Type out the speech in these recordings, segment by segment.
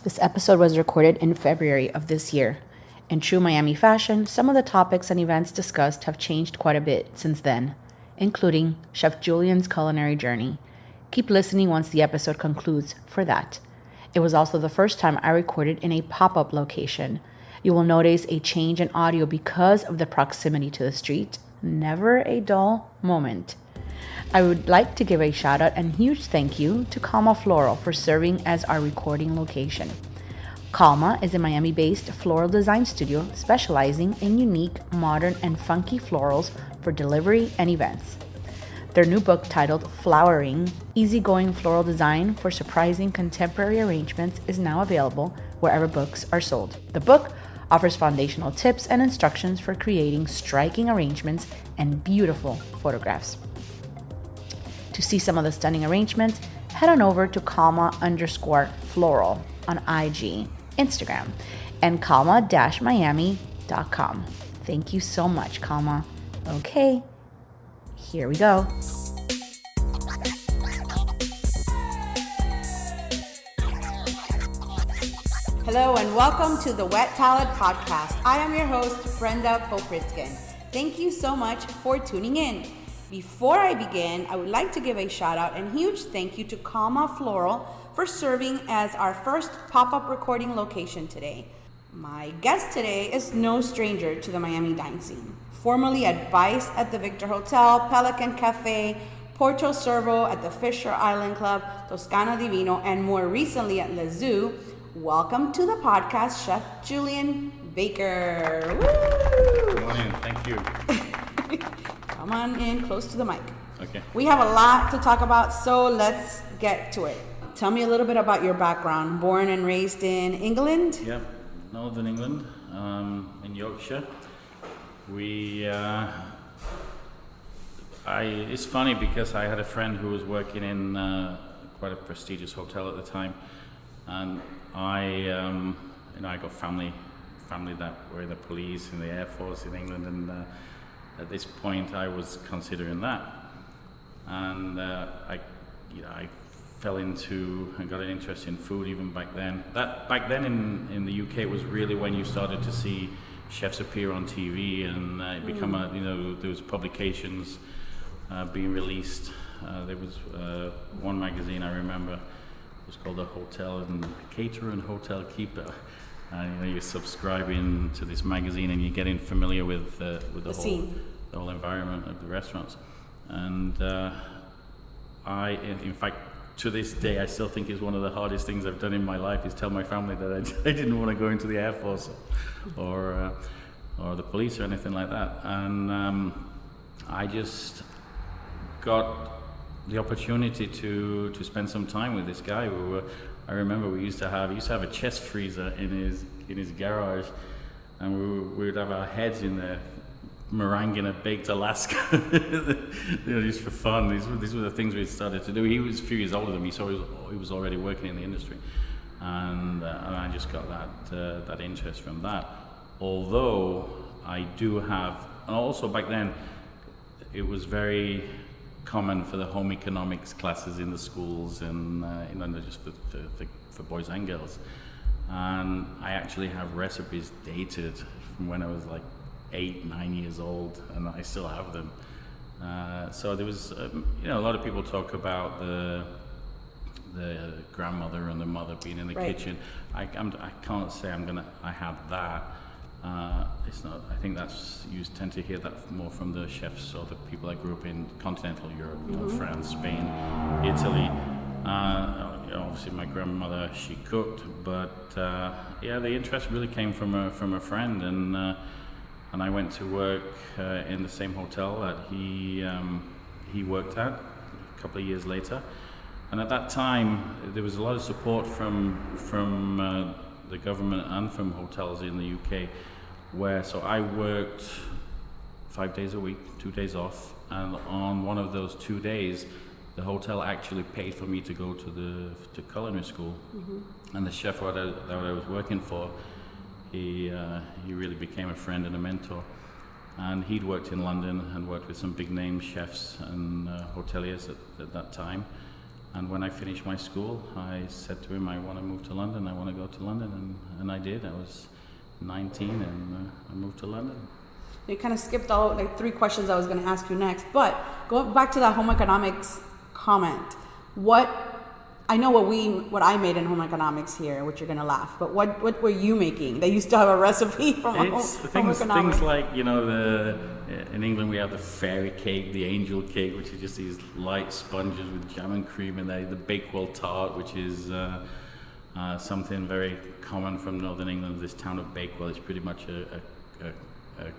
This episode was recorded in February of this year. In true Miami fashion, some of the topics and events discussed have changed quite a bit since then, including Chef Julian's culinary journey. Keep listening once the episode concludes for that. It was also the first time I recorded in a pop-up location. You will notice a change in audio because of the proximity to the street. Never a dull moment. I would like to give a shout out and huge thank you to Calma Floral for serving as our recording location. Calma is a Miami-based floral design studio specializing in unique, modern, and funky florals for delivery and events. Their new book titled Flowering, Easygoing Floral Design for Surprising Contemporary Arrangements is now available wherever books are sold. The book offers foundational tips and instructions for creating striking arrangements and beautiful photographs. To see some of the stunning arrangements, head on over to calma_floral on IG, Instagram, and calma-miami.com. Thank you so much, Calma. Okay, here we go. Hello and welcome to the Wet Palette Podcast. I am your host, Brenda Popritskin. Thank you so much for tuning in. Before I begin, I would like to give a shout out and huge thank you to Calma Floral for serving as our first pop-up recording location today. My guest today is no stranger to the Miami dine scene. Formerly at Bice at the Victor Hotel, Pelican Cafe, Porto Servo at the Fisher Island Club, Toscana Divino, and more recently at Le Zoo, welcome to the podcast, Chef Julian Baker. Woo! Good morning, thank you. Come on in close to the mic. Okay. We have a lot to talk about, so let's get to it. Tell me a little bit about your background. Born and raised in England? Yeah, Northern England, in Yorkshire. It's funny because I had a friend who was working in quite a prestigious hotel at the time, and I got family that were in the police, in the Air Force in England, and at this point I was considering that, and I fell into and got an interest in food even back then. Back then in the UK it was really when you started to see chefs appear on TV and it become there was publications being released. There was one magazine I remember. It was called The Hotel and Caterer and Hotel Keeper. And you're subscribing to this magazine and you're getting familiar with the whole environment of the restaurants. And in fact, to this day, I still think it's one of the hardest things I've done in my life is tell my family that I didn't want to go into the Air Force or the police or anything like that. And I just got the opportunity to spend some time with this guy. I remember we used to have a chest freezer in his garage, and we would have our heads in there meringuing a baked Alaska, just for fun. These were the things we started to do. He was a few years older than me, so he was already working in the industry, and I just got that interest from that. Although I do have, and also back then, it was very common for the home economics classes in the schools, and just for boys and girls. And I actually have recipes dated from when I was like 8-9 years old, and I still have them. So there was, a lot of people talk about the grandmother and the mother being in the kitchen. I can't say I had that. It's not. I think you tend to hear that more from the chefs or the people that grew up in continental Europe, France, Spain, Italy. Obviously, my grandmother, she cooked, but the interest really came from a friend, and I went to work in the same hotel that he worked at a couple of years later. And at that time, there was a lot of support from the government and from hotels in the UK, so I worked 5 days a week, 2 days off, and on one of those 2 days, the hotel actually paid for me to go to culinary school. And the chef that I was working for, he really became a friend and a mentor. And he'd worked in London and worked with some big name chefs and hoteliers at that time. And when I finished my school, I said to him, I want to move to London, I want to go to London, and I did. I was 19 and I moved to London. You kind of skipped all like 3 questions I was going to ask you next, but going back to that home economics comment, I know what I made in home economics here, which you're going to laugh, but what were you making? They used to have a recipe from home economics. Things like, in England we have the fairy cake, the angel cake, which is just these light sponges with jam and cream in there, the Bakewell tart, which is something very common from Northern England, this town of Bakewell. It's pretty much a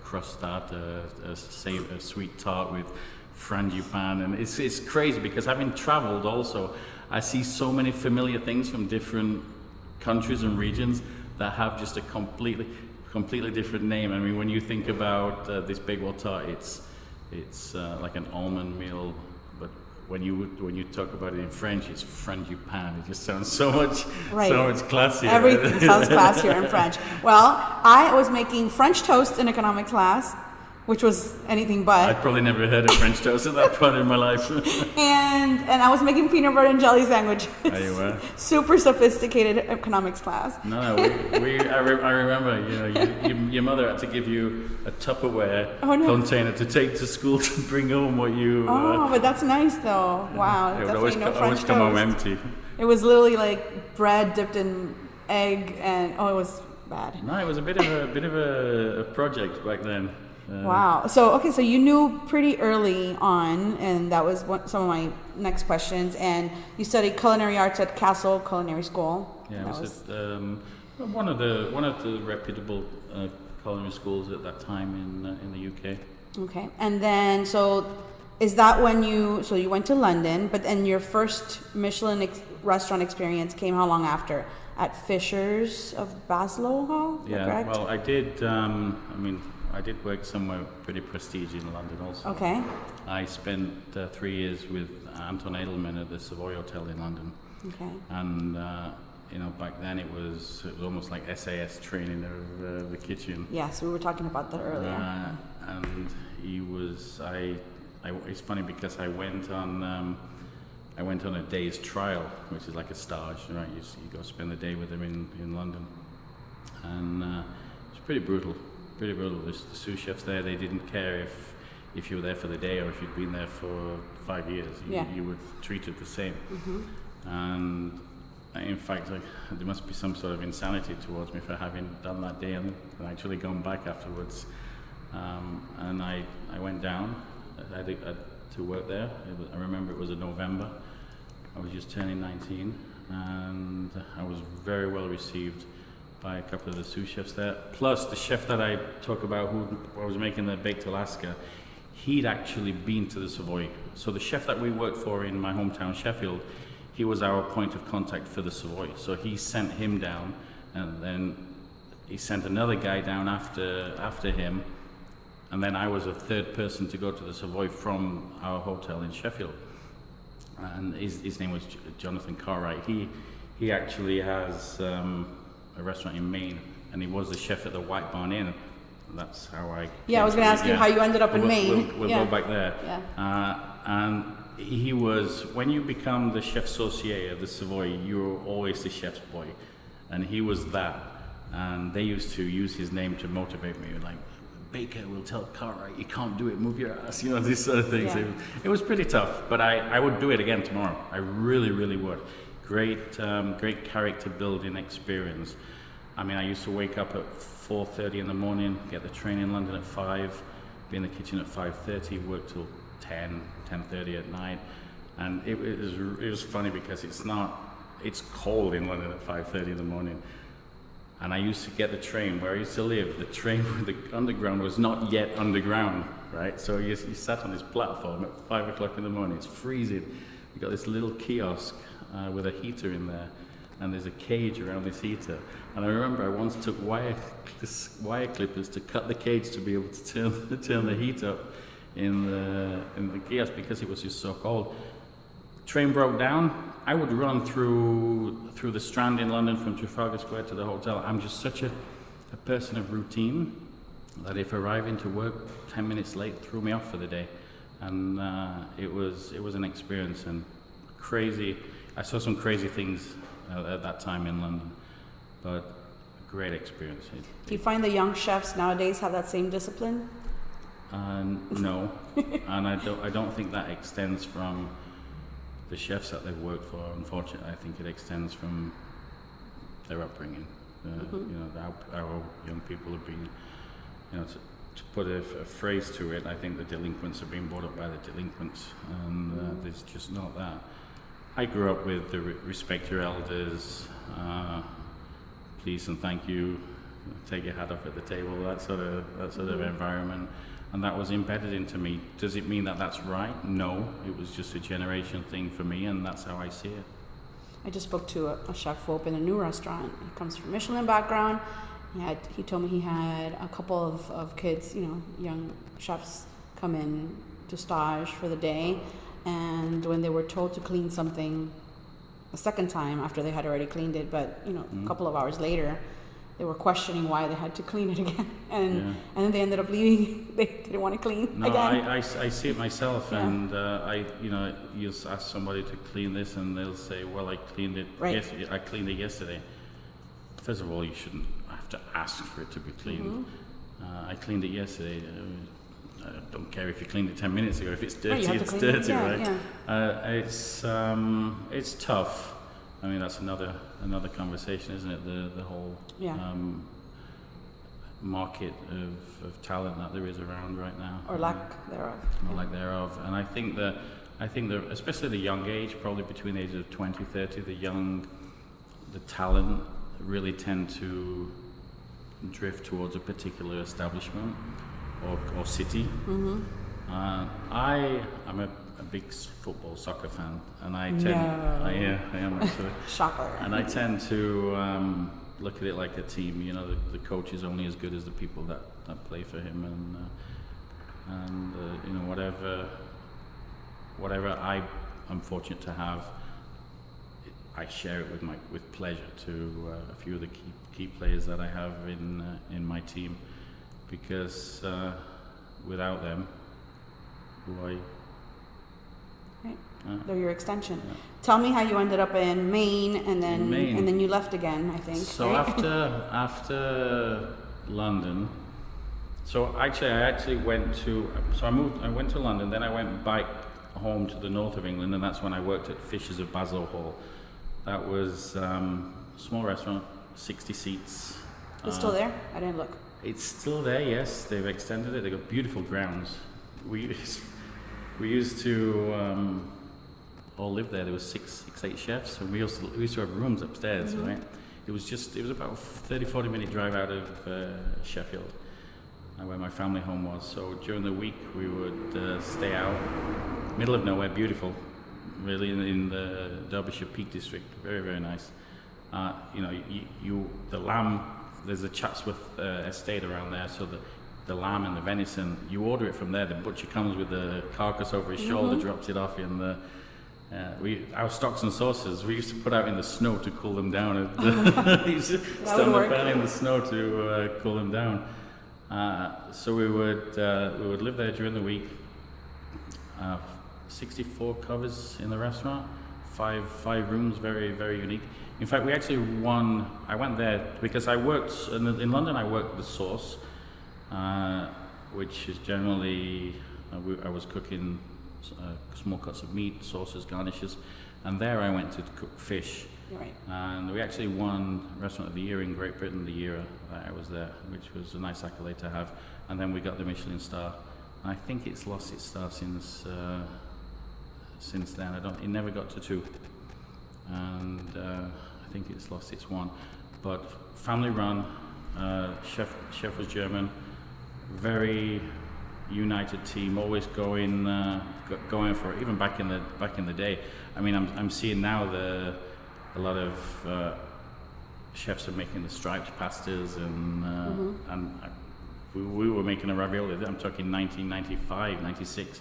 crust tart, a sweet tart with frangipane, and it's crazy because having traveled also, I see so many familiar things from different countries and regions that have just a completely different name. I mean, when you think about this Bakewell tart, it's like an almond meal, but when you talk about it in French, it's frangipane. It just sounds so much classier. Everything sounds classier in French. Well, I was making French toast in economics class, which was anything but. I'd probably never heard of French toast at that point in my life. and I was making peanut butter and jelly sandwiches. There you were. Super sophisticated economics class. No, I remember, your mother had to give you a Tupperware container to take to school to bring home what you... but that's nice though. Wow, it would definitely no French always come home empty. It was literally like bread dipped in egg and, it was bad. No, it was a bit of a project back then. Wow. So you knew pretty early on, and that was some of my next questions. And you studied culinary arts at Castle Culinary School. Yeah, it was at one of the reputable culinary schools at that time in the UK. Okay. And then, is that when you went to London, but then your first Michelin restaurant experience came how long after? At Fisher's of Baslow? Yeah. Correct? Well, I did. I did work somewhere pretty prestigious in London also. Okay. I spent 3 years with Anton Edelman at the Savoy Hotel in London. Okay. And back then it was almost like SAS training of the kitchen. Yes, we were talking about that earlier. And he was. It's funny because I went on a day's trial, which is like a stage, right? You go spend the day with him in London, and it's pretty brutal. Pretty brutal. The sous chefs there, they didn't care if you were there for the day or if you'd been there for 5 years. You were treated the same. Mm-hmm. And in fact, there must be some sort of insanity towards me for having done that day and actually gone back afterwards. And I went down to work there. I remember it was in November. I was just turning 19, and I was very well received by a couple of the sous chefs there. Plus, the chef that I talk about, who I was making the baked Alaska, he'd actually been to the Savoy. So the chef that we worked for in my hometown, Sheffield, he was our point of contact for the Savoy. So he sent him down, and then he sent another guy down after him, and then I was a third person to go to the Savoy from our hotel in Sheffield. And his name was Jonathan Cartwright. He actually has a restaurant in Maine, and he was the chef at the White Barn Inn. That's how I... Yeah, I was going to ask you how you ended up in Maine. We'll go back there. Yeah. And he was, when you become the chef saucier of the Savoy, you're always the chef's boy. And he was that. And they used to use his name to motivate me, like, Baker will tell Cartwright, you can't do it, move your ass, these sort of things. Yeah. It was pretty tough, but I would do it again tomorrow. I really, really would. Great character building experience. I mean, I used to wake up at 4:30 in the morning, get the train in London at 5, be in the kitchen at 5:30, work till 10:30 at night. And it was funny because it's cold in London at 5:30 in the morning. And I used to get the train where I used to live. The train with the underground was not yet underground, right? So you sat on this platform at 5 o'clock in the morning. It's freezing. You got this little kiosk with a heater in there, and there's a cage around this heater. And I remember I once took wire clippers to cut the cage to be able to turn the heat up in the kiosk because it was just so cold. Train broke down. I would run through the Strand in London from Trafalgar Square to the hotel. I'm just such a person of routine that if arriving to work 10 minutes late threw me off for the day. And it was an experience, and crazy. I saw some crazy things at that time in London, but a great experience. Do you find the young chefs nowadays have that same discipline? No, and I don't think that extends from the chefs that they've worked for. Unfortunately, I think it extends from their upbringing. You know, our young people have been, you know, to put a phrase to it, I think the delinquents are being brought up by the delinquents, and there's just not that. I grew up with the respect your elders, please and thank you, take your hat off at the table, that sort of environment, and that was embedded into me. Does it mean that that's right? No, it was just a generation thing for me, and that's how I see it. I just spoke to a chef who opened a new restaurant. He comes from Michelin background. He told me he had a couple of kids, you know, young chefs come in to stage for the day, and when they were told to clean something a second time after they had already cleaned it, but you know, a couple of hours later, they were questioning why they had to clean it again, and then they ended up leaving. They didn't want to clean again. I see it myself, and you ask somebody to clean this, and they'll say, "Well, I cleaned it. I cleaned it yesterday." First of all, you shouldn't have to ask for it to be cleaned. I cleaned it yesterday. I don't care if you cleaned it 10 minutes ago. If it's dirty, it's dirty, right? It's tough. I mean, that's another conversation, isn't it? The whole market of talent that there is around right now, or lack thereof. And I think that especially the young age, probably between the ages of 20, 30, the talent really tend to drift towards a particular establishment or city. I'm a big football soccer fan, and I am actually. Shocker. And I tend to look at it like a team. You know, the coach is only as good as the people that play for him, and you know, whatever I'm fortunate to have, I share it with pleasure to a few of the key players that I have in my team, because without them, they're your extension. Tell me how you ended up in Maine, and then you left again, I think. So right? after London, I went to London, then I went back home to the north of England, and that's when I worked at Fisher's of Basel Hall. That was a small restaurant, 60 seats. It's still there? I didn't look. It's still there, yes. They've extended it. They've got beautiful grounds. We used to all live there. There was six, 8 chefs, and we used to have rooms upstairs, right? It was about a 30-40 minute drive out of Sheffield, where my family home was. So during the week we would stay out, middle of nowhere, beautiful, really, in the Derbyshire Peak District. Very, very nice. You know, the lamb. There's a Chatsworth estate around there, so the lamb and the venison, you order it from there. The butcher comes with the carcass over his shoulder, drops it off in the. Our stocks and sauces, we used to put out in the snow to cool them down. We used to stand the pan in the snow to cool them down. So we would live there during the week. 64 covers in the restaurant, five rooms, very, very unique. In fact, we actually won. I went there because I worked in London. I worked the sauce, which is generally I was cooking small cuts of meat, sauces, garnishes, and there I went to cook fish. Right. And we actually won Restaurant of the Year in Great Britain the year that I was there, which was a nice accolade to have. And then we got the Michelin star. And I think it's lost its star since then. It never got to 2, and I think it's lost its 1. But family run. Chef was German. Very united team. Always going for it. Even back in the day. I mean, I'm seeing now a lot of chefs are making the striped pastas, and we were making a ravioli. I'm talking 1995, 96.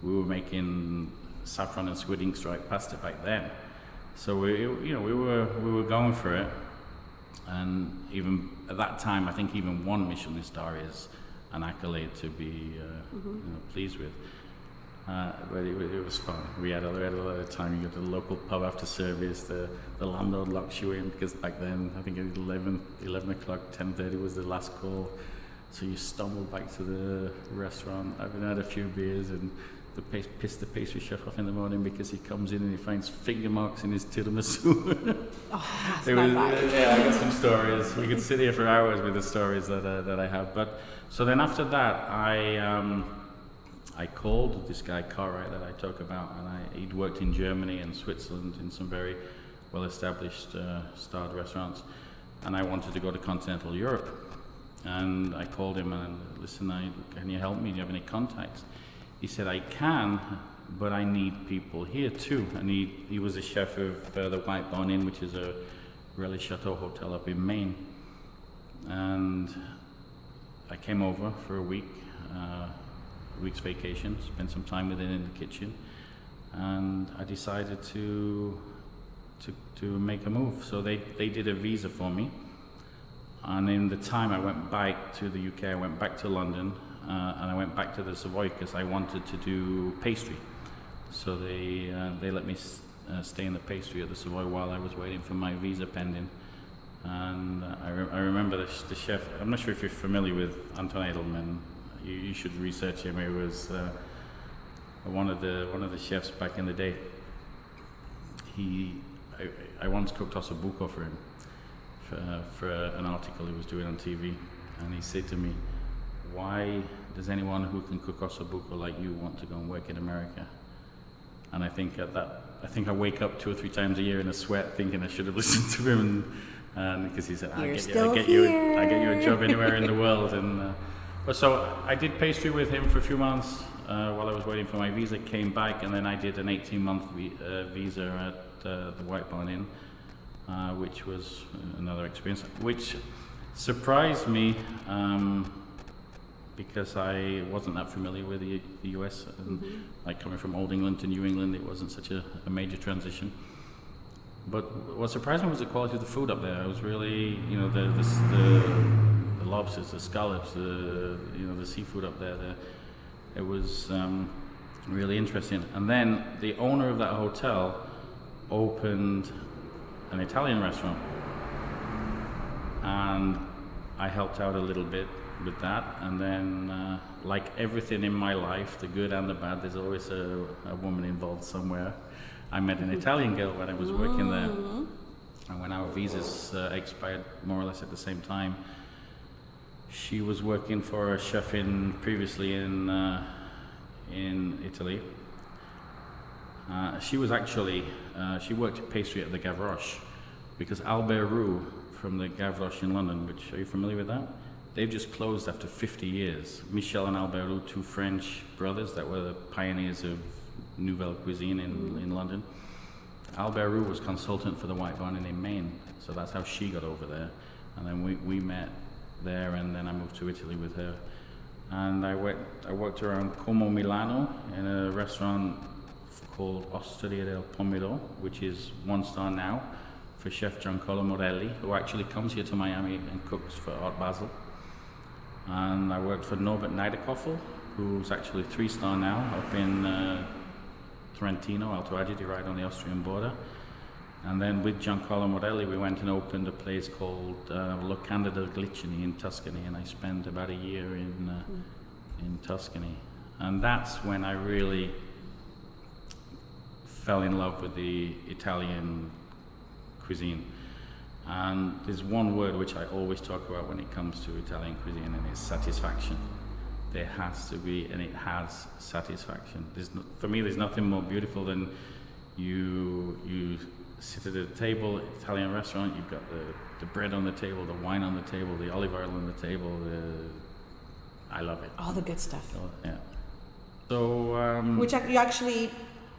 We were making saffron and squid ink striped pasta back then. So we were going for it, and even at that time, I think even 1 Michelin star is an accolade to be pleased with. But it was fun. We had a lot of time. You go to the local pub after service. The landlord locks you in because back then, I think at 11 o'clock, 10:30 was the last call. So you stumble back to the restaurant, having had a few beers, and piss the pastry chef off in the morning because he comes in and he finds finger marks in his tiramisu. Oh, that's my vibe. Yeah, I got some stories. We could sit here for hours with the stories that I have. But so then after that, I called this guy Cartwright that I talk about, and he'd worked in Germany and Switzerland in some very well-established starred restaurants, and I wanted to go to continental Europe. And I called him and listen, can you help me? Do you have any contacts? He said, I can, but I need people here too. And he was a chef of the White Barn Inn, which is a Relais Chateau hotel up in Maine. And I came over for a week's vacation, spent some time with him in the kitchen, and I decided to make a move. So they did a visa for me. And in the time I went back to the UK, I went back to London, and I went back to the Savoy because I wanted to do pastry. So they let me stay in the pastry at the Savoy while I was waiting for my visa pending. And I remember the chef. I'm not sure if you're familiar with Anton Edelman. You should research him. He was one of the chefs back in the day. I once cooked ossobuco for him. For an article he was doing on TV, and he said to me, why does anyone who can cook ossobuco like you want to go and work in America? And I think I wake up 2 or 3 times a year in a sweat thinking I should have listened to him, and because he said, I get you a job anywhere in the world. And but so I did pastry with him for a few months while I was waiting for my visa, came back, and then I did an 18-month visa at the White Barn Inn, which was another experience, which surprised me because I wasn't that familiar with the US. And like coming from Old England to New England, it wasn't such a major transition. But what surprised me was the quality of the food up there. It was really, the lobsters, the scallops, the seafood up there. It was really interesting. And then the owner of that hotel opened an Italian restaurant, and I helped out a little bit with that. And then like everything in my life, the good and the bad, there's always a woman involved somewhere. I met an Italian girl when I was working there, and when our visas expired more or less at the same time, she was working for a chef previously in Italy. She was actually, she worked pastry at the Gavroche, because Albert Roux from the Gavroche in London, which, are you familiar with that? They've just closed after 50 years. Michel and Albert Roux, 2 French brothers that were the pioneers of Nouvelle Cuisine in London. Albert Roux was consultant for the White Barn Inn in Maine, so that's how she got over there. And then we met there, and then I moved to Italy with her. And I worked around Como Milano in a restaurant called Osteria del Pomodoro, which is 1-star now, for Chef Giancarlo Morelli, who actually comes here to Miami and cooks for Art Basel. And I worked for Norbert Neiderkoffel, who's actually 3-star now, up in Trentino, Alto Adige, right on the Austrian border. And then with Giancarlo Morelli, we went and opened a place called Locanda del Glicini in Tuscany, and I spent about a year in Tuscany. And that's when I really fell in love with the Italian cuisine. And there's one word which I always talk about when it comes to Italian cuisine, and it's satisfaction. There has to be, and it has satisfaction. For me, there's nothing more beautiful than you sit at a table, Italian restaurant, you've got the bread on the table, the wine on the table, the olive oil on the table. I love it. All the good stuff. So, yeah. So which you actually,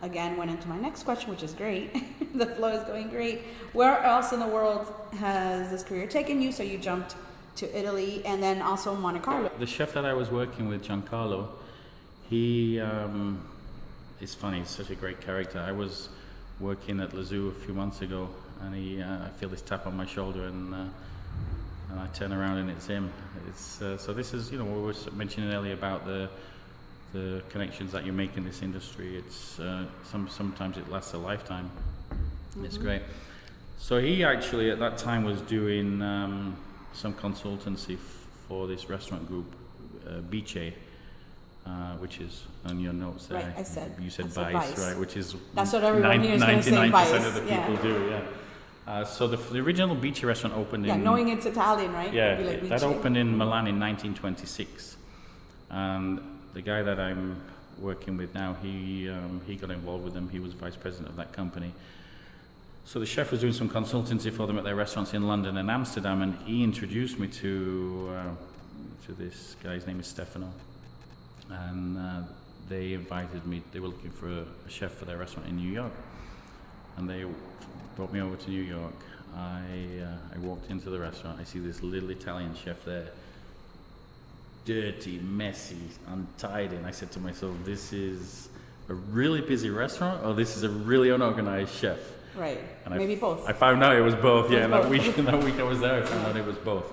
again, went into my next question, which is great. The flow is going great. Where else in the world has this career taken you? So you jumped to Italy and then also Monte Carlo. The chef that I was working with, Giancarlo, he is funny. He's such a great character. I was working at Lazoo a few months ago, and I feel this tap on my shoulder, and I turn around and it's him. So this is, we were mentioning earlier about the the connections that you make in this industry. It's sometimes it lasts a lifetime. It's great. So he actually at that time was doing some consultancy for this restaurant group, Bice, which is on your notes there. Right, you said I said Bice, right? Which is that's what everyone here is going to say. 99% Bice. of the people do. Yeah. So the original Bice restaurant opened in. Yeah, knowing it's Italian, right? Yeah, It'd be like that Bice. opened in Milan in 1926, and the guy that I'm working with now, he got involved with them. He was vice president of that company. So the chef was doing some consultancy for them at their restaurants in London and Amsterdam, and he introduced me to this guy. His name is Stefano, and they invited me. They were looking for a chef for their restaurant in New York, and they brought me over to New York. I walked into the restaurant. I see this little Italian chef there, dirty, messy, untidy, and I said to myself, "This is a really busy restaurant, or this is a really unorganized chef." Right. And Maybe both. I found out it was both. It was That both. week I was there, I found out it was both.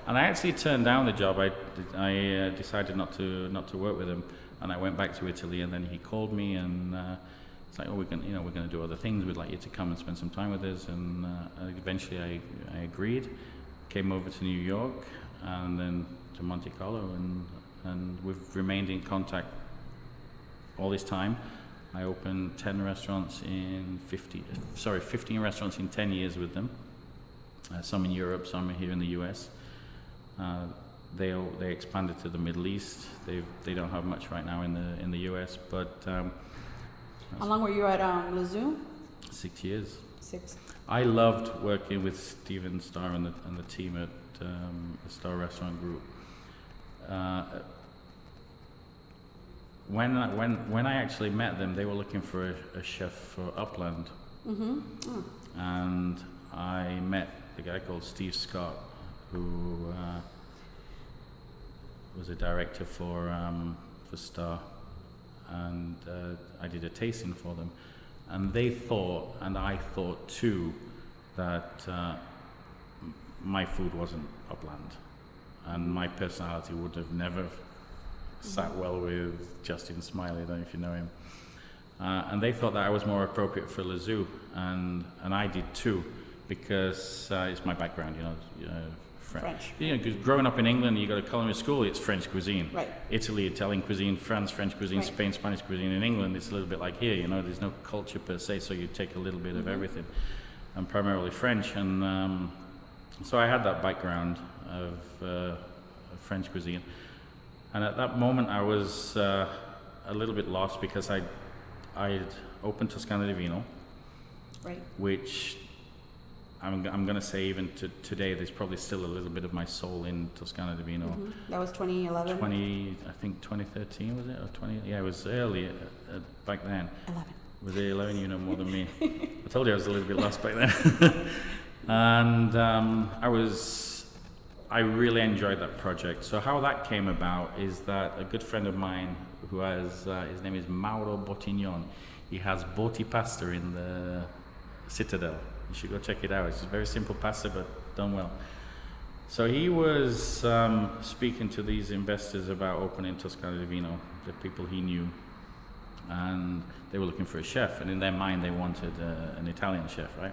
And I actually turned down the job. I decided not to work with him, and I went back to Italy. And then he called me, and it's like, "Oh, we're going to do other things. We'd like you to come and spend some time with us." And eventually, I agreed. Came over to New York, and then to Monte Carlo, and we've remained in contact all this time. I opened 15 restaurants in 10 years with them. Some in Europe, some here in the US. They expanded to the Middle East. They don't have much right now in the US, but How long were you at Le Zoo? 6 years. 6. I loved working with Steven Starr and the team at the Star Restaurant Group. When I actually met them, they were looking for a chef for Upland. Mm-hmm. Oh. And I met a guy called Steve Scott, who was a director for Star, and I did a tasting for them, and they thought, and I thought too, that my food wasn't Upland, and my personality would have never sat well with Justin Smiley. I don't know if you know him. And they thought that I was more appropriate for Le Zoo, and I did too, because it's my background, French. Because growing up in England, you go to culinary school, it's French cuisine. Right. Italy, Italian cuisine, France, French cuisine, Right. Spain, Spanish cuisine. In England, it's a little bit like here, there's no culture per se, so you take a little bit of everything. I'm primarily French, and so I had that background of French cuisine. And at that moment, I was a little bit lost, because I'd opened Toscana Divino, Right. which I'm going to say even today, there's probably still a little bit of my soul in Toscana Divino. Mm-hmm. That was 2011? 2013 was it? Or 20? Yeah, it was early back then. 11. Was it 11? You know more than me. I told you I was a little bit lost back then. And I really enjoyed that project. So how that came about is that a good friend of mine who has, his name is Mauro Bottignon, he has Botti pasta in the Citadel. You should go check it out. It's a very simple pasta, but done well. So he was speaking to these investors about opening Toscana Divino, the people he knew, and they were looking for a chef, and in their mind they wanted an Italian chef, right?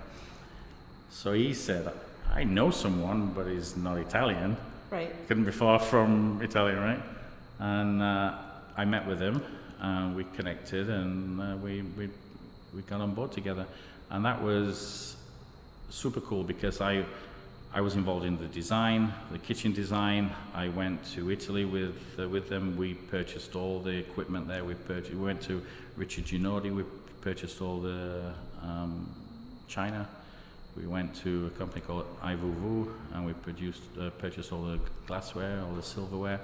So he said, "I know someone, but he's not Italian." Right. Couldn't be far from Italian, right? And I met with him, we connected, and we got on board together, and that was super cool, because I was involved in the design, the kitchen design. I went to Italy with them. We purchased all the equipment there. We went to Richard Ginardi. We purchased all the china. We went to a company called Ivuvu, and we purchased all the glassware, all the silverware.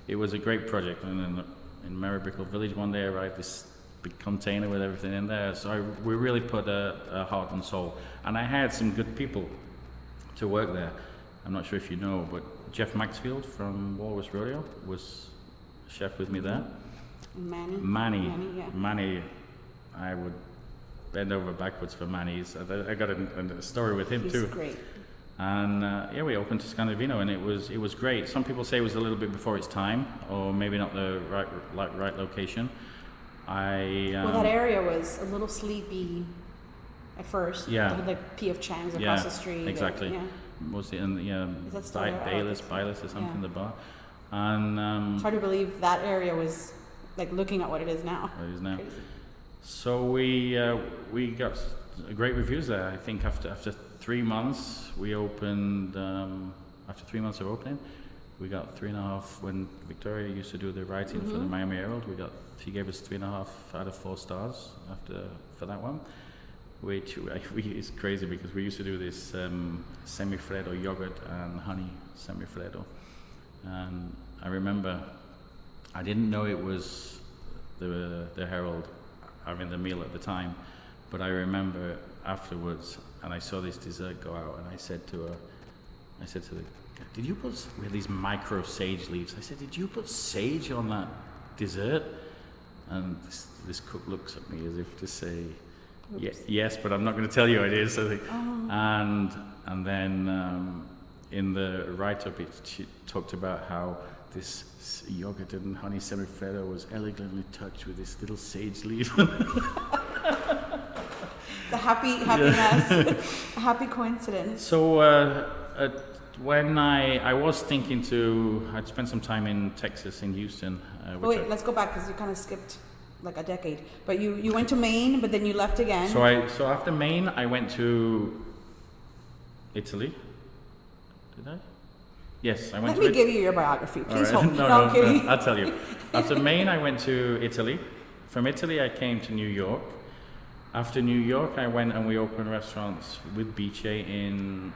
It was a great project. And in Merribickle Village one day, I arrived this big container with everything in there. So we really put a heart and soul. And I had some good people to work there. I'm not sure if you know, but Jeff Maxfield from Walrus Rodeo was chef with me there. Manny, I would bend over backwards for Manny. I got a story with him too. He's great. And yeah, we opened Toscana Divino, and it was great. Some people say it was a little bit before its time, or maybe not the right location. Well, that area was a little sleepy at first. Yeah. They had like P.F. Chang's across the street. Exactly. Yeah. Was it in Is that still there? Bayless or something, the bar. And it's hard to believe that area was like looking at what it is now. What it is now. Crazy. So we got great reviews there. I think after 3 months we opened. After 3 months of opening, we got 3.5. When Victoria used to do the writing for the Miami Herald, she gave us 3.5 out of 4 stars for that one, which is crazy because we used to do this semifreddo yogurt and honey semifreddo, and I remember I didn't know it was the Herald having the meal at the time, but I remember afterwards, and I saw this dessert go out, and I said to the guy, "Did you put with these micro sage leaves?" I said, "Did you put sage on that dessert?" And this cook looks at me as if to say, yes, but I'm not going to tell you it is. I think. And then in the write-up, she talked about how this yogurt and honey semifreddo was elegantly touched with this little sage leaf. The happiness, a happy coincidence. So when I was thinking I'd spent some time in Texas, in Houston. Wait, let's go back because you kind of skipped like a decade. But you went to Maine, but then you left again. So after Maine, I went to Italy. Did I? Yes, I went to Let me give you your biography. Please right. hold. No, I'm kidding. I'll tell you. After Maine, I went to Italy. From Italy, I came to New York. After New York, I went and we opened restaurants with Bice in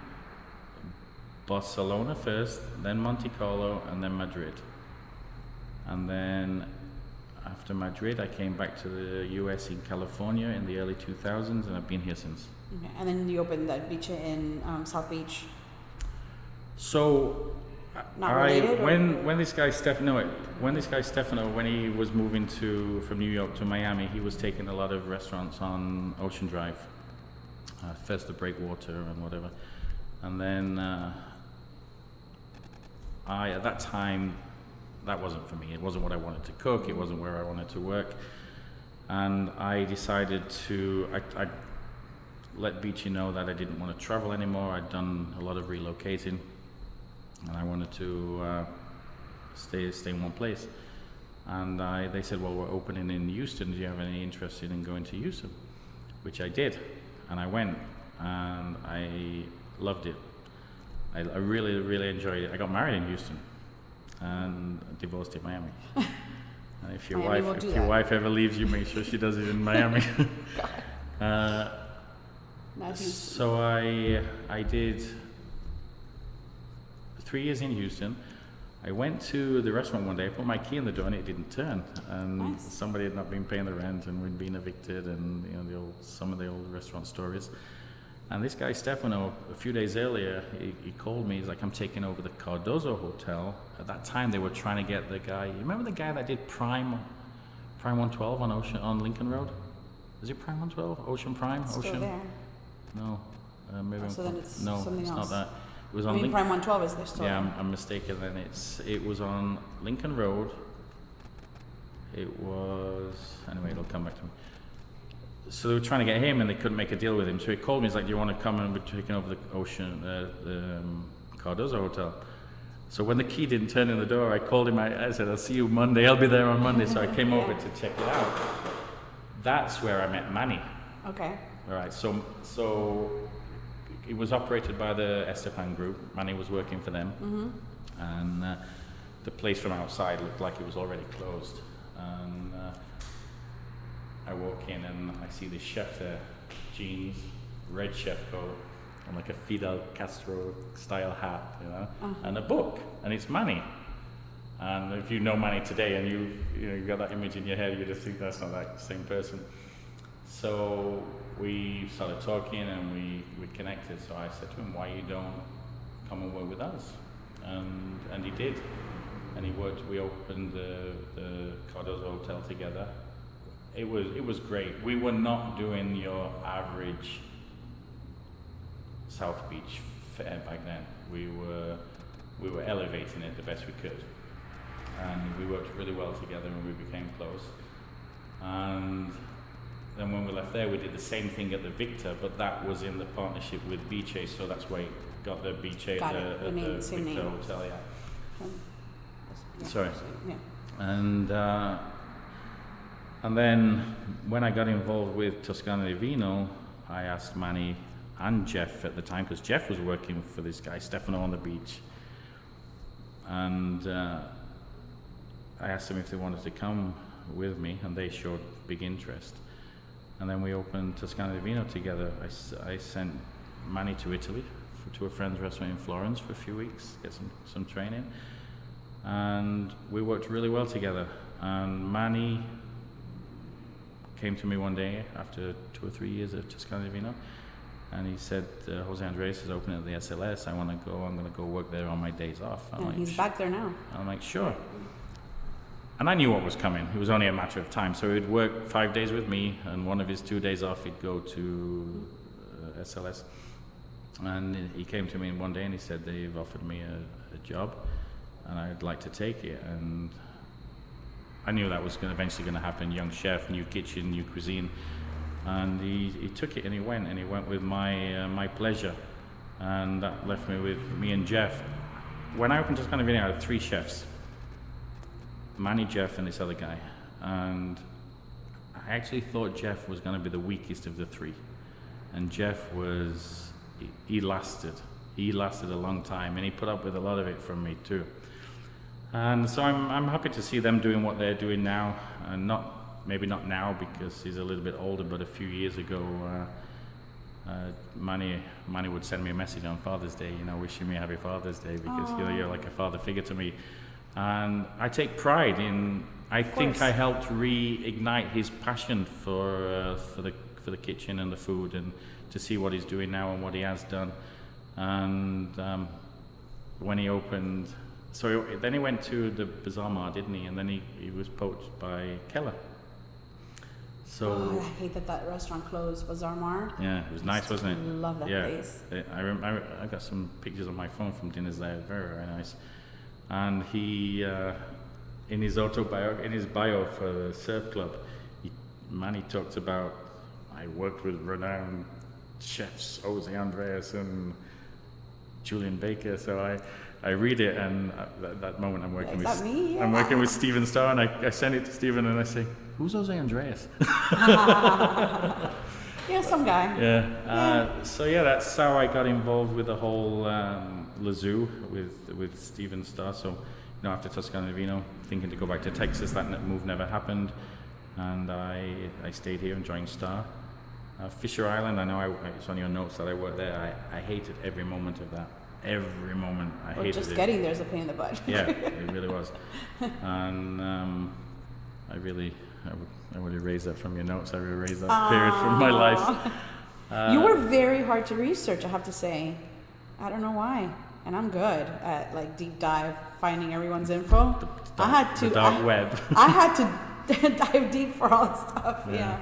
Barcelona first, then Monte Carlo, and then Madrid. And then after Madrid, I came back to the US in California in the early 2000s, and I've been here since. Okay. And then you opened that Bice in South Beach. So, Not related, when this guy Stefano, when he was moving from New York to Miami, he was taking a lot of restaurants on Ocean Drive, first the Breakwater and whatever, and then at that time, that wasn't for me. It wasn't what I wanted to cook. It wasn't where I wanted to work, and I decided I let Bice know that I didn't want to travel anymore. I'd done a lot of relocating, and I wanted to stay in one place. And they said, "Well, we're opening in Houston. Do you have any interest in going to Houston?" Which I did, and I went, and I loved it. I really, really enjoyed it. I got married in Houston, and divorced in Miami. And if your wife ever leaves you, make sure she does it in Miami. So I did 3 years in Houston. I went to the restaurant one day, I put my key in the door and it didn't turn. And somebody had not been paying the rent and we'd been evicted, and some of the old restaurant stories. And this guy Stefano, a few days earlier, he called me. He's like, "I'm taking over the Cardozo Hotel." At that time, they were trying to get the guy. You remember the guy that did Prime 112 on Lincoln Road? Is it Prime 112? Ocean Prime? It's Ocean? still there. No, maybe. So then it's no, something it's else. not that. It was on Prime 112 is there still? Yeah, there? I'm mistaken. Then it was on Lincoln Road. It was anyway. It'll come back to me. So they were trying to get him, and they couldn't make a deal with him. So he called me. He's like, "Do you want to come and we're taking over the Cardozo Hotel?" So when the key didn't turn in the door, I called him. I said, "I'll see you Monday. I'll be there on Monday." So I came over to check it out. That's where I met Manny. Okay. All right. So it was operated by the Estefan Group. Manny was working for them, and the place from outside looked like it was already closed. And I walk in and I see this chef there, jeans, red chef coat, and like a Fidel Castro style hat, and a book, and it's Manny. And if you know Manny today and you got that image in your head, you just think that's not that same person. So we started talking and we connected. So I said to him, "Why you don't come and work with us?" And he did. And he worked. We opened the Cardozo Hotel together. It was great. We were not doing your average South Beach fair back then. We were elevating it the best we could, and we worked really well together, and we became close. And then when we left there, we did the same thing at the Victor, but that was in the partnership with Bice, so that's why it got the Bice at the Victor Hotel. Sorry. Yeah. And then when I got involved with Toscana Divino, I asked Manny and Jeff at the time, because Jeff was working for this guy Stefano on the beach, and I asked them if they wanted to come with me, and they showed big interest. And then we opened Toscana Divino together. I sent Manny to Italy to a friend's restaurant in Florence for a few weeks, get some training, and we worked really well together. And Manny came to me one day after 2 or 3 years of Toscana Divino, and he said, Jose Andres is opening at the SLS. I want to go. I'm going to go work there on my days off. And he's back there now. I'm like, sure. And I knew what was coming. It was only a matter of time. So he'd work 5 days with me, and one of his 2 days off, he'd go to SLS. And he came to me one day and he said, they've offered me a job, and I'd like to take it. And I knew that was eventually going to happen. Young chef, new kitchen, new cuisine. And he took it, and he went with my pleasure. And that left me with me and Jeff. When I opened Toscana Divino, I had 3 chefs. Manny, Jeff, and this other guy. And I actually thought Jeff was going to be the weakest of the 3. And Jeff he lasted. He lasted a long time, and he put up with a lot of it from me too. And so I'm happy to see them doing what they're doing now, and maybe not now because he's a little bit older, but a few years ago, Manny would send me a message on Father's Day, wishing me happy Father's Day, because you're like a father figure to me. And I take pride in, I think I helped reignite his passion for the kitchen and the food, and to see what he's doing now and what he has done. And when he opened, then he went to the Bazaar Mar, didn't he? And then he was poached by Keller. So I hate that restaurant closed, Bazaar Mar. Yeah, it was nice, wasn't it? Love that place. I got some pictures on my phone from dinners there, very, very nice. And he, in his bio for the Surf Club, Manny talked about, I worked with renowned chefs, Jose Andres and Julian Baker. So I read it, and at that moment I'm working I'm working with Stephen Starr, and I send it to Stephen, and I say, who's Jose Andres? Yeah, some guy. Yeah. So that's how I got involved with the whole Lazoo with Stephen Starr. So after Toscana Divino, thinking to go back to Texas, that move never happened, and I stayed here enjoying Starr. Fisher Island, I know it's on your notes that I worked there. I hated every moment of that. Every moment I hated just it. Getting there's a pain in the butt. Yeah, it really was. And I would erase that from your notes. I would erase that period from my life. You were very hard to research, I have to say. I don't know why. And I'm good at deep dive, finding everyone's info. The dark web. I had to dive deep for all the stuff. Yeah.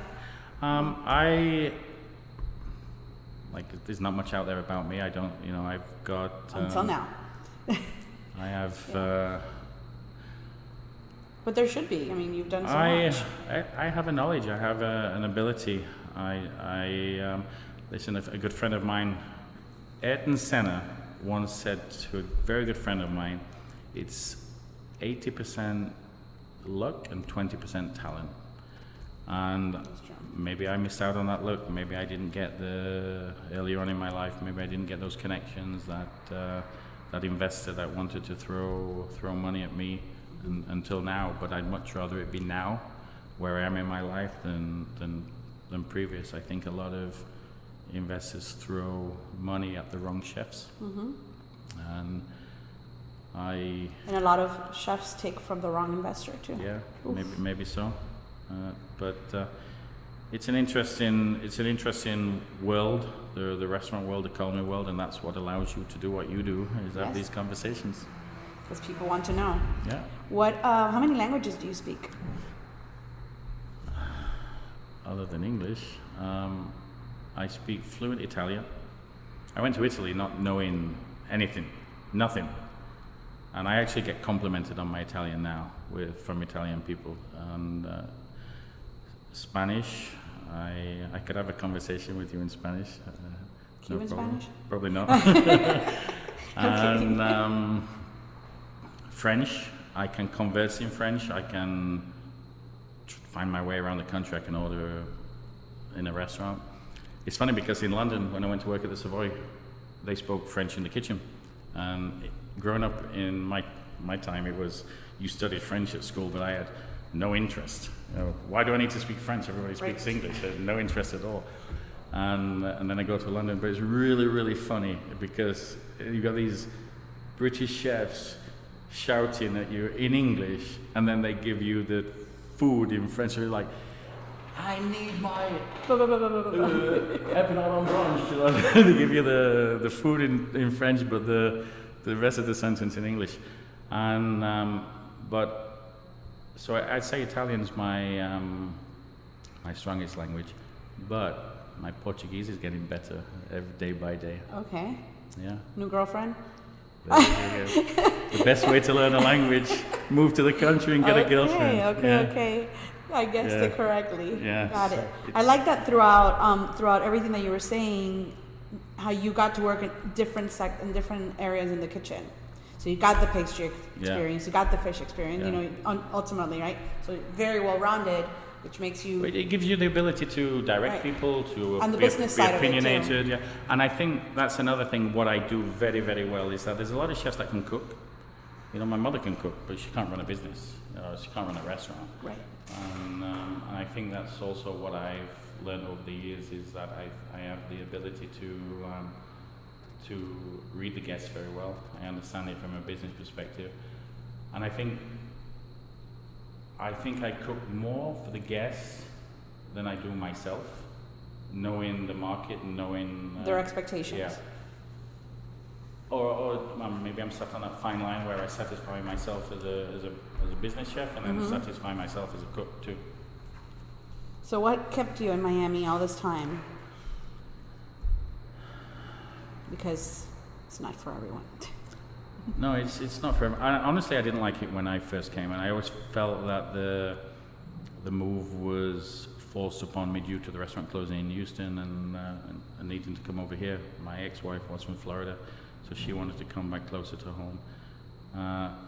There's not much out there about me. I don't, I've got... Until now. I have... But there should be. I mean, you've done so much. I have a knowledge. I have an ability. Listen, a good friend of mine, Ayrton Senna, once said to a very good friend of mine, it's 80% luck and 20% talent. And maybe I missed out on that luck. Maybe I didn't get earlier on in my life, maybe I didn't get those connections, that investor that wanted to throw money at me until now. But I'd much rather it be now, where I am in my life, than previous. I think a lot of investors throw money at the wrong chefs. Mm-hmm. And a lot of chefs take from the wrong investor too. Yeah, maybe so. But it's an interesting world, the restaurant world, the culinary world, and that's what allows you to do what you do, is have these conversations. Because people want to know. Yeah. How many languages do you speak? Other than English, I speak fluent Italian. I went to Italy not knowing anything, nothing. And I actually get complimented on my Italian now from Italian people. And Spanish, I could have a conversation with you in Spanish. Cuban Spanish? Probably not. And French, I can converse in French. I can find my way around the country. I can order in a restaurant. It's funny because in London, when I went to work at the Savoy, they spoke French in the kitchen. And growing up in my time, it was you studied French at school, but I had no interest. You know, why do I need to speak French? Everybody speaks English. I had no interest at all. And then I go to London, but it's really, really funny because you've got these British chefs shouting at you in English, and then they give you the food in French. So you're like, I need my épinard en blanche. They give you the food in French, but the rest of the sentence in English. And but so I'd say Italian's my my strongest language, but my Portuguese is getting better every day by day. Okay. Yeah. New girlfriend? The best way to learn a language, move to the country and get a girlfriend. Okay. I guessed it correctly. Yeah. Got it. I like that throughout everything that you were saying, how you got to work in different areas in the kitchen. So you got the pastry experience, you got the fish experience, you know, ultimately, right? So very well-rounded, which makes you... It gives you the ability to direct people, to and the be business side opinionated. Of it too. And I think that's another thing, what I do very, very well is that there's a lot of chefs that can cook. You know, my mother can cook, but she can't run a business. You know, she can't run a restaurant. Right. And I think that's also what I've learned over the years is that I have the ability to read the guests very well. I understand it from a business perspective. And I think I cook more for the guests than I do myself, knowing the market and knowing... their expectations. Yeah. Or maybe I'm stuck on that fine line where I satisfy myself as a business chef and then satisfy myself as a cook too. So what kept you in Miami all this time? Because it's not for everyone. No, it's not for everyone. Honestly, I didn't like it when I first came, and I always felt that the move was forced upon me due to the restaurant closing in Houston and needing to come over here. My ex-wife was from Florida, so she wanted to come back closer to home.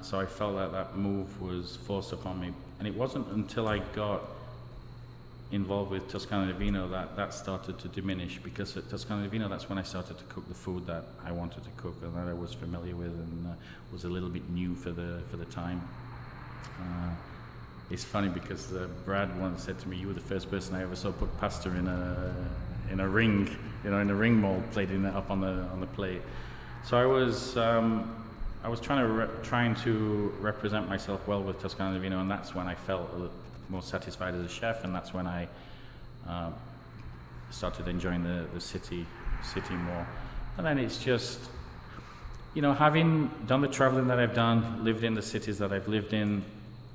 So I felt that move was forced upon me, and it wasn't until I got involved with Toscana Divino that started to diminish, because at Toscana Divino that's when I started to cook the food that I wanted to cook and that I was familiar with and was a little bit new for the time. It's funny because Brad once said to me, "You were the first person I ever saw put pasta in a ring, in a ring mold, plating it up on the plate." So I was trying to represent myself well with Toscana Divino, and that's when I felt more satisfied as a chef, and that's when I started enjoying the city more. And then it's just, having done the traveling that I've done, lived in the cities that I've lived in,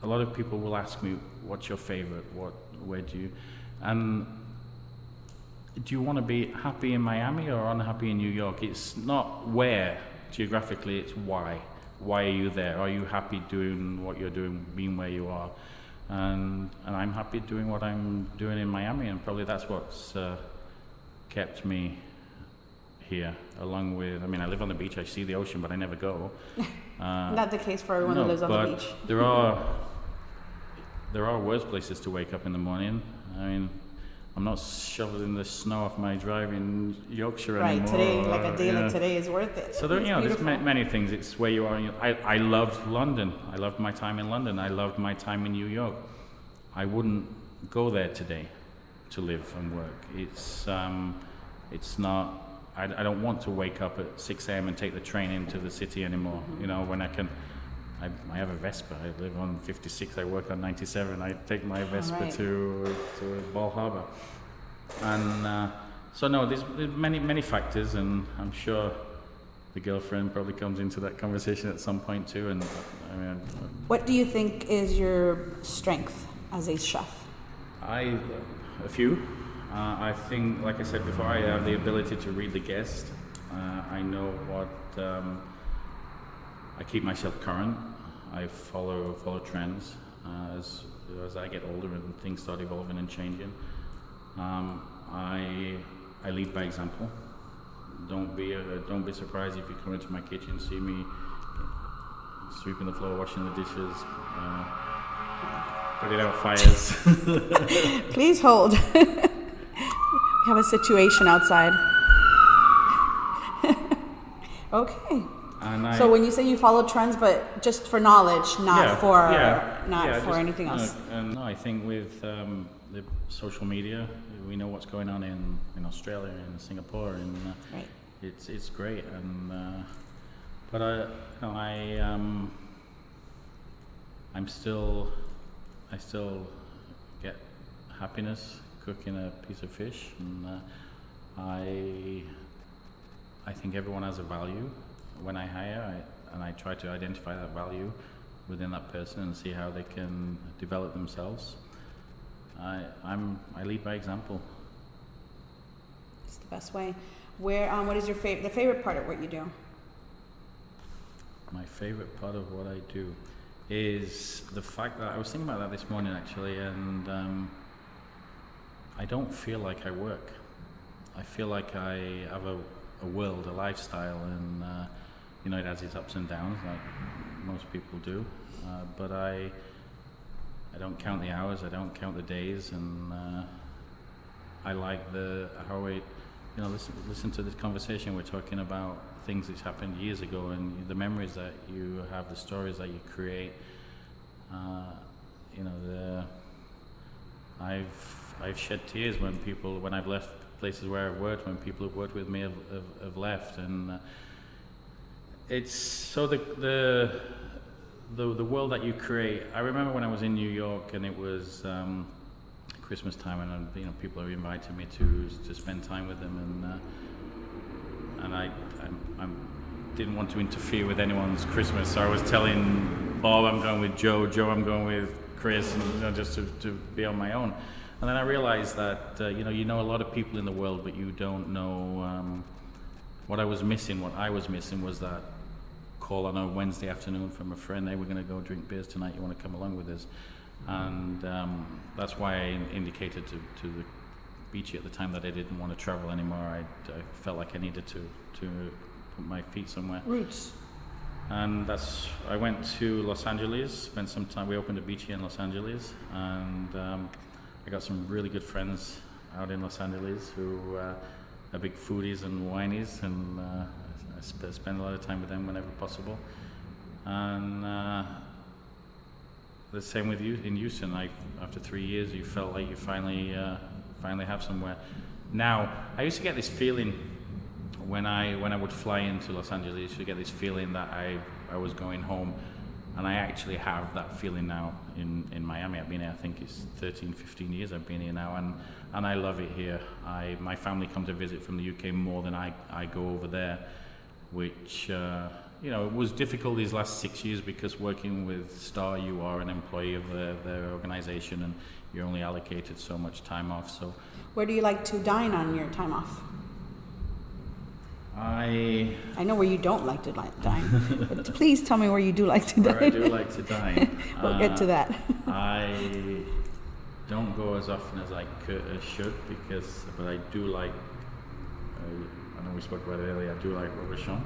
a lot of people will ask me, what's your favorite? Where do you, and do you want to be happy in Miami or unhappy in New York? It's not where geographically, it's why. Why are you there? Are you happy doing what you're doing, being where you are? And I'm happy doing what I'm doing in Miami, and probably that's what's kept me here, along with, I live on the beach, I see the ocean, but I never go. Not the case for everyone who lives on the beach. there are worse places to wake up in the morning. I'm not shoveling the snow off my drive in Yorkshire anymore. Right, today, like a day like today is worth it. So there's many things. It's where you are. I loved London. I loved my time in London. I loved my time in New York. I wouldn't go there today to live and work. It's not. I don't want to wake up at 6 a.m. and take the train into the city anymore. When I can. I have a Vespa. I live on 56. I work on 97. I take my Vespa to Bal Harbour. And so no, there's many factors, and I'm sure the girlfriend probably comes into that conversation at some point too. And what do you think is your strength as a chef? A few. I think, like I said before, I have the ability to read the guest. I know what I keep myself current. I follow trends as I get older and things start evolving and changing. I lead by example. Don't be surprised if you come into my kitchen, see me sweeping the floor, washing the dishes, putting out fires. Please hold. We have a situation outside. Okay. So when you say you follow trends, but just for knowledge, not for anything else. No, I think with the social media, we know what's going on in Australia and Singapore, and right. it's great. And but I still get happiness cooking a piece of fish, and I think everyone has a value. When I hire, I try to identify that value within that person and see how they can develop themselves. I lead by example. It's the best way. What is your the favorite part of what you do? My favorite part of what I do is the fact that I was thinking about that this morning actually, and I don't feel like I work. I feel like I have a world, a lifestyle, and it has its ups and downs like most people do, but I don't count the hours, I don't count the days, and I like how it, listen to this conversation. We're talking about things that's happened years ago, and the memories that you have, the stories that you create. I've shed tears when I've left places where I've worked, when people who've worked with me have left, and it's so the world that you create. I remember when I was in New York and it was Christmas time, and people are inviting me to spend time with them, and I didn't want to interfere with anyone's Christmas, so I was telling Bob I'm going with Joe, I'm going with Chris, and just to be on my own. And then I realized that you know a lot of people in the world, but you don't know what I was missing. What I was missing was that call on a Wednesday afternoon from a friend. Hey, we're going to go drink beers tonight. You want to come along with us? And that's why I indicated to the Beachy at the time that I didn't want to travel anymore. I felt like I needed to put my feet somewhere. Roots. And I went to Los Angeles, spent some time. We opened a Beachy in Los Angeles, and I got some really good friends out in Los Angeles who are big foodies and winies, and I spend a lot of time with them whenever possible. And the same with you in Houston. After 3 years, you felt like you finally have somewhere. Now, I used to get this feeling when I would fly into Los Angeles. I used to get this feeling that I was going home. And I actually have that feeling now in Miami. I've been here, I think it's 13, 15 years I've been here now, and I love it here. My family come to visit from the UK more than I go over there, which, it was difficult these last 6 years because working with Star, you are an employee of their organization, and you're only allocated so much time off. So, where do you like to dine on your time off? I know where you don't like to dine, but please tell me where you do like to dine. Where I do like to dine. We'll get to that. I don't go as often as I should, but I do like, I know we spoke about it earlier, I do like Robuchon.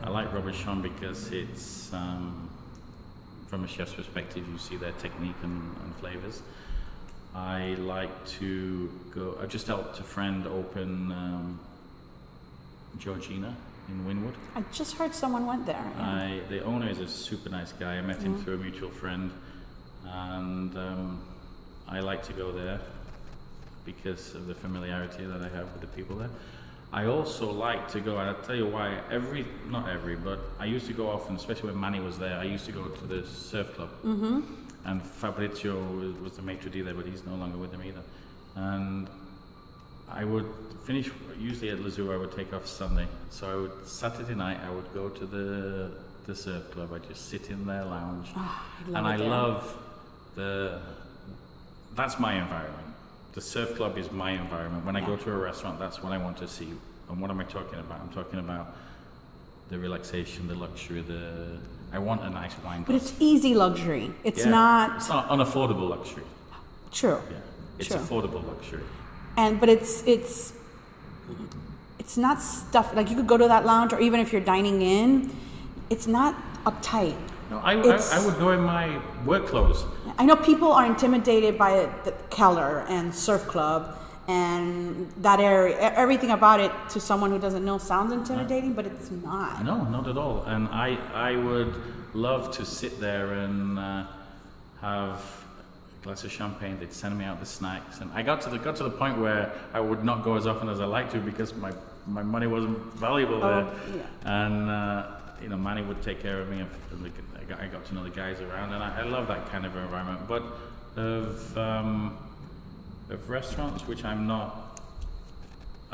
I like Robuchon because it's, from a chef's perspective, you see their technique and flavors. I like to go, I just helped a friend open Georgina in Wynwood. I just heard someone went there. Yeah. The owner is a super nice guy. I met him through a mutual friend, and I like to go there because of the familiarity that I have with the people there. I also like to go, and I'll tell you why, but I used to go often, especially when Manny was there, I used to go to the surf club. Mm-hmm. And Fabrizio was the maitre d' there, but he's no longer with them either. And I would finish, usually at Lazur, I would take off Sunday. So Saturday night, I would go to the surf club. I'd just sit in their lounge. I love that's my environment. The surf club is my environment. When I go to a restaurant, that's what I want to see. And what am I talking about? I'm talking about the relaxation, the luxury, I want a nice wine But glass. it's easy luxury. It's Yeah, not It's not unaffordable luxury. true. Yeah. It's True. affordable luxury. But it's not stuff like you could go to that lounge, or even if you're dining in, it's not uptight. No, I would go in my work clothes. I know people are intimidated by the Keller and Surf Club and that area. Everything about it to someone who doesn't know sounds intimidating, but it's not. No, not at all. And I would love to sit there and have a glass of champagne. They'd send me out the snacks, and I got to the point where I would not go as often as I like to because my money wasn't valuable there. Yeah. And Manny would take care of me, and I got to know the guys around, and I love that kind of environment. But of restaurants which I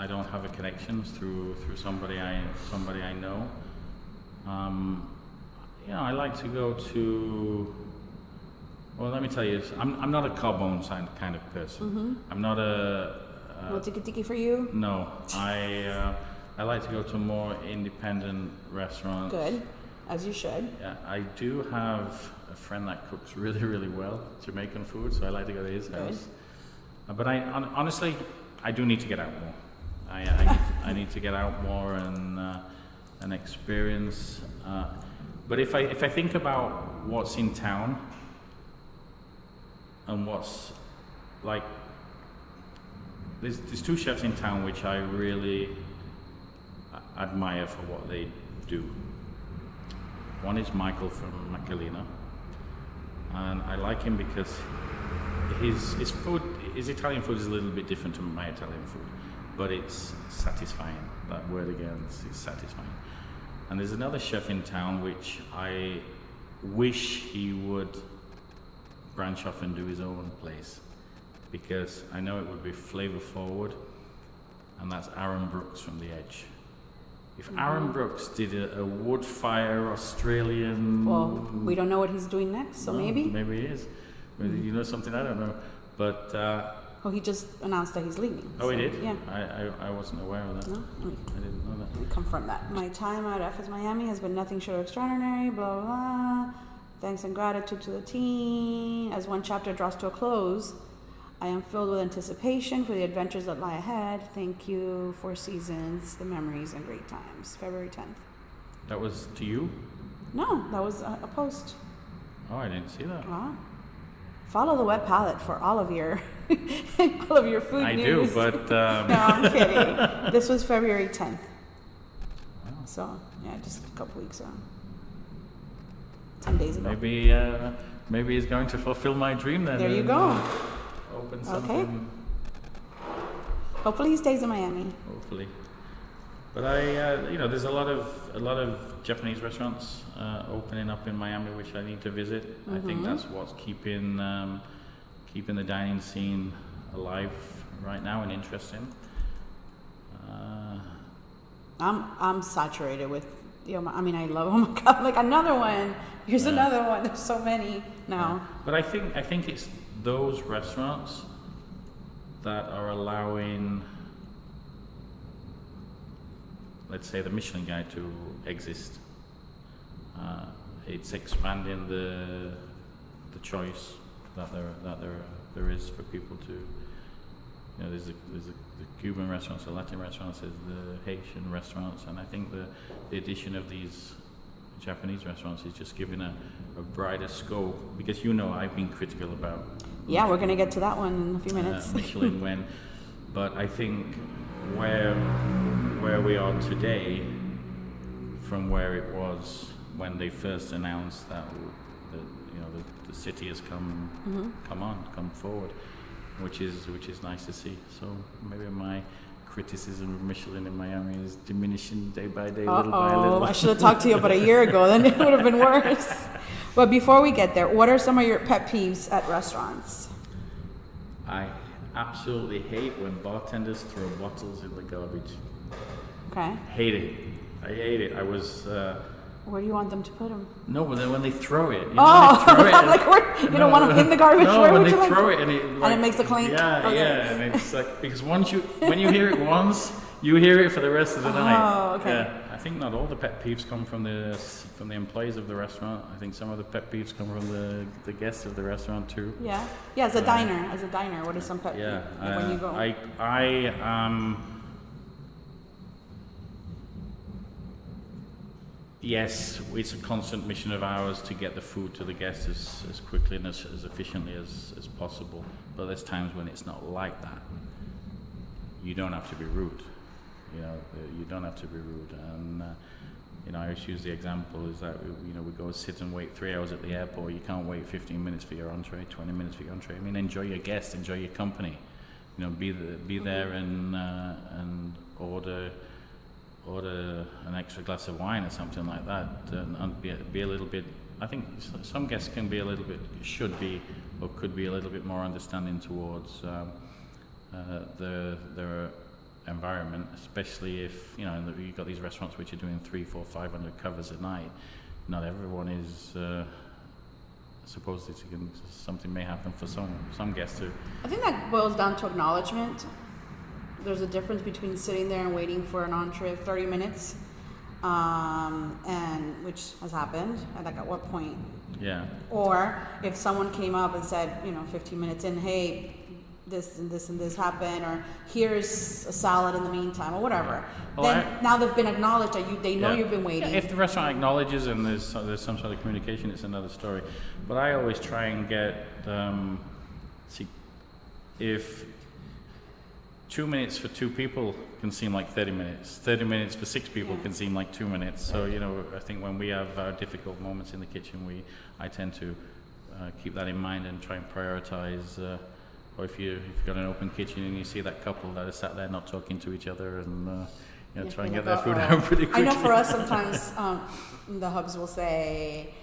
don't have a connection through somebody I know. I like to go to. Well, let me tell you, I'm not a carbone kind of person. Mm-hmm. I'm not a. No tiki-tiki for you? No, I like to go to more independent restaurants. Good, as you should. Yeah, I do have a friend that cooks really, really well Jamaican food, so I like to go to his house. But honestly, I do need to get out more. I need to get out more and experience. But if I think about what's in town and what's like, there's two chefs in town which I really admire for what they do. One is Michael from MICHELIN, and I like him because his food, his Italian food is a little bit different to my Italian food, but it's satisfying. That word again, it's satisfying. And there's another chef in town which I wish he would branch off and do his own place, because I know it would be flavor forward, and that's Aaron Brooks from The Edge. If Aaron Brooks did a wood fire Australian... Well, we don't know what he's doing next, so maybe. Maybe he is. Maybe you know something I don't know. But... he just announced that he's leaving. Oh, he did? Yeah. I wasn't aware of that. No? I didn't know that. Let me confirm that. My time at FS Miami has been nothing short of extraordinary, blah, blah, blah. Thanks and gratitude to the team. As one chapter draws to a close, I am filled with anticipation for the adventures that lie ahead. Thank you, Four Seasons, the memories and great times. February 10th. That was to you? No, that was a post. Oh, I didn't see that. Follow the Wet Palette for all of your all of your food I news. do, but... No, I'm kidding. This was February 10th. Wow. So, yeah, just a couple weeks ago. 10 days ago. Maybe he's going to fulfill my dream then. There you go. Open something. Okay. Hopefully he stays in Miami. Hopefully. But there's a lot of Japanese restaurants opening up in Miami, which I need to visit. I think that's what's keeping the dining scene alive right now and interesting. I'm saturated with. I mean, I love. Oh my God! Like another one. Here's another one. There's so many now. But I think it's those restaurants that are allowing, let's say, the Michelin Guide to exist. It's expanding the choice that there is for people to. There's the Cuban restaurants, the Latin restaurants, there's the Haitian restaurants, and I think the addition of these Japanese restaurants is just giving a brighter scope, because I've been critical about. Yeah, we're gonna get to that one in a few minutes. Michelin but I think where we are today, from where it was when they first announced that the city has come forward, which is nice to see. So maybe my criticism of Michelin in Miami is diminishing day by day, little by little. I should have talked to you about a year ago, then it would have been worse. But before we get there, what are some of your pet peeves at restaurants? I absolutely hate when bartenders throw bottles in the garbage. Okay. Hate it. I hate it. I was... Where do you want them to put them? No, but then when they throw it... I'm like, you don't want them in the garbage? No, where when would they you throw like it and it... and it makes a clink? Yeah, Okay. yeah, and it's like... Because when you hear it once, You hear it for the rest of the night. Oh, okay. Yeah. I think not all the pet peeves come from the employees of the restaurant. I think some of the pet peeves come from the guests of the restaurant too. Yeah. Yeah. As a diner, what are some pet? Yeah. Like when you go. Yes, it's a constant mission of ours to get the food to the guests as quickly and as efficiently as possible. But there's times when it's not like that. You don't have to be rude. You don't have to be rude. And I always use the example is that we go sit and wait 3 hours at the airport. You can't wait 15 minutes for your entree, 20 minutes for your entree. I mean, enjoy your guests, enjoy your company. Be there and order an extra glass of wine or something like that, and be a little bit. I think some guests can be a little bit, should be, or could be a little bit more understanding towards their environment, especially if you've got these restaurants which are doing 300, 400, 500 covers a night. Not everyone is. Supposedly, something may happen for some guests too. I think that boils down to acknowledgement. There's a difference between sitting there and waiting for an entree of 30 minutes, and which has happened. Like at what point? Yeah. Or if someone came up and said, 15 minutes in, hey, this and this and this happened, or here's a salad in the meantime, or whatever. Well, now they've been acknowledged that they know you've been waiting. Yeah, if the restaurant acknowledges and there's some sort of communication, it's another story. But I always try and get if 2 minutes for 2 people can seem like 30 minutes. 30 minutes for 6 people can seem like 2 minutes. So I think when we have our difficult moments in the kitchen, I tend to keep that in mind and try and prioritize. Or if you've got an open kitchen and you see that couple that are sat there not talking to each other and try and get their food out pretty quickly. I know for us sometimes the hubs will say,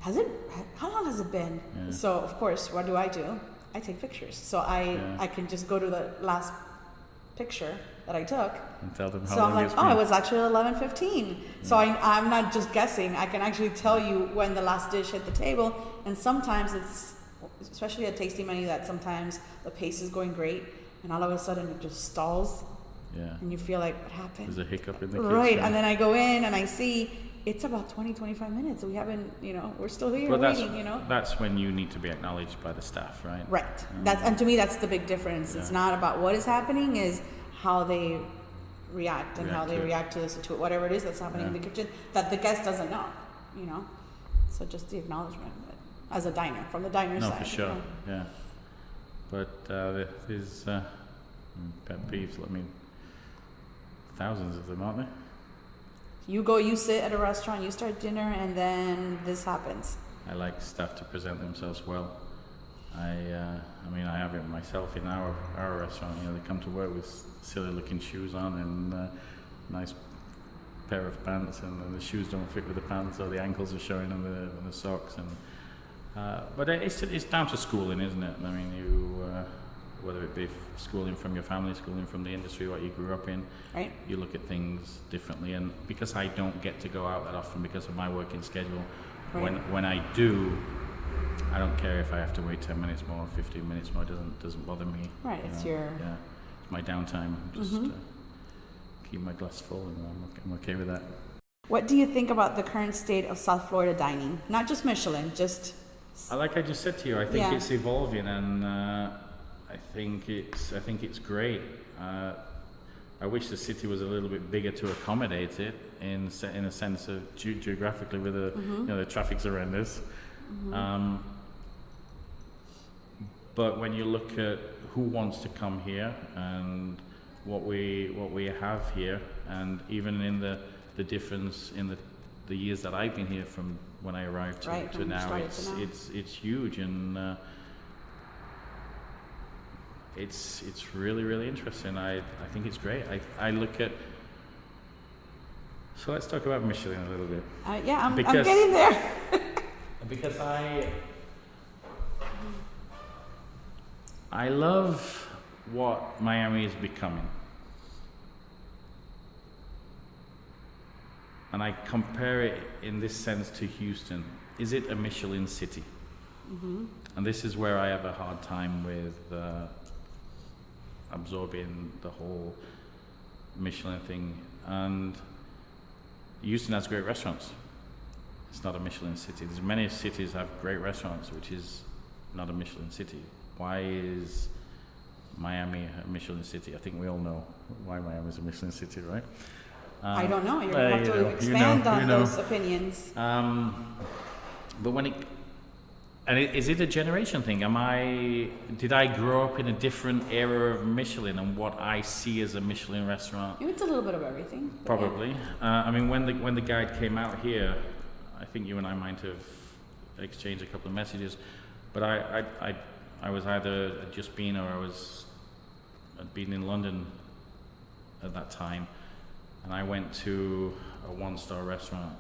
how long has it been? Yeah. So of course, what do? I take pictures. So I can just go to the last picture that I took and tell them how long. So I'm like, it's been. it was actually 11:15. So I'm not just guessing. I can actually tell you when the last dish hit the table. And sometimes it's, especially a tasting menu, that sometimes the pace is going great and all of a sudden it just stalls. Yeah. And you feel like, what happened? There's a hiccup in the kitchen. Right. And then I go in and I see it's about 25 minutes. We haven't, we're still here waiting, That's when you need to be acknowledged by the staff, right? Right. And to me, that's the big difference. Yeah. It's not about what is happening, is how they react to it, whatever it is that's happening in the kitchen that the guest doesn't know, So just the acknowledgement as a diner, from the diner's side. No, for sure, yeah. But there's pet peeves, thousands of them, aren't there? You sit at a restaurant, you start dinner, and then this happens. I like staff to present themselves well. I have it myself in our restaurant. They come to work with silly-looking shoes on and nice pair of pants, and the shoes don't fit with the pants, or the ankles are showing on the socks. But it's down to schooling, isn't it? I mean, whether it be schooling from your family, schooling from the industry, what you grew up in, right. You look at things differently. And because I don't get to go out that often because of my working schedule, right. when I do, I don't care if I have to wait 10 minutes more, 15 minutes more. It doesn't bother me. Right, it's it's my downtime. Just keep my glass full, and I'm okay with that. What do you think about the current state of South Florida dining? Not just Michelin, just. Like I just said to you, I think it's evolving, and I think it's great. I wish the city was a little bit bigger to accommodate it in a sense of geographically, with the traffic's horrendous. But when you look at who wants to come here and what we have here, and even in the difference in the years that I've been here from when I arrived to now, it's huge, and it's really, really interesting. I think it's great. I look at. So let's talk about Michelin a little bit. I'm getting there. Because I love what Miami is becoming. And I compare it in this sense to Houston. Is it a Michelin city? And this is where I have a hard time with absorbing the whole Michelin thing. And Houston has great restaurants. It's not a Michelin city. There's many cities have great restaurants, which is not a Michelin city. Why is Miami a Michelin city? I think we all know why Miami is a Michelin city, right? I don't know. You're going to have to expand on those opinions. But when is it a generation thing? Did I grow up in a different era of Michelin and what I see as a Michelin restaurant? Maybe it's a little bit of everything. Probably. Yeah. I mean, when the guide came out here, I think you and I might have exchanged a couple of messages, but I was either just been or I'd been in London at that time, and I went to a one-star restaurant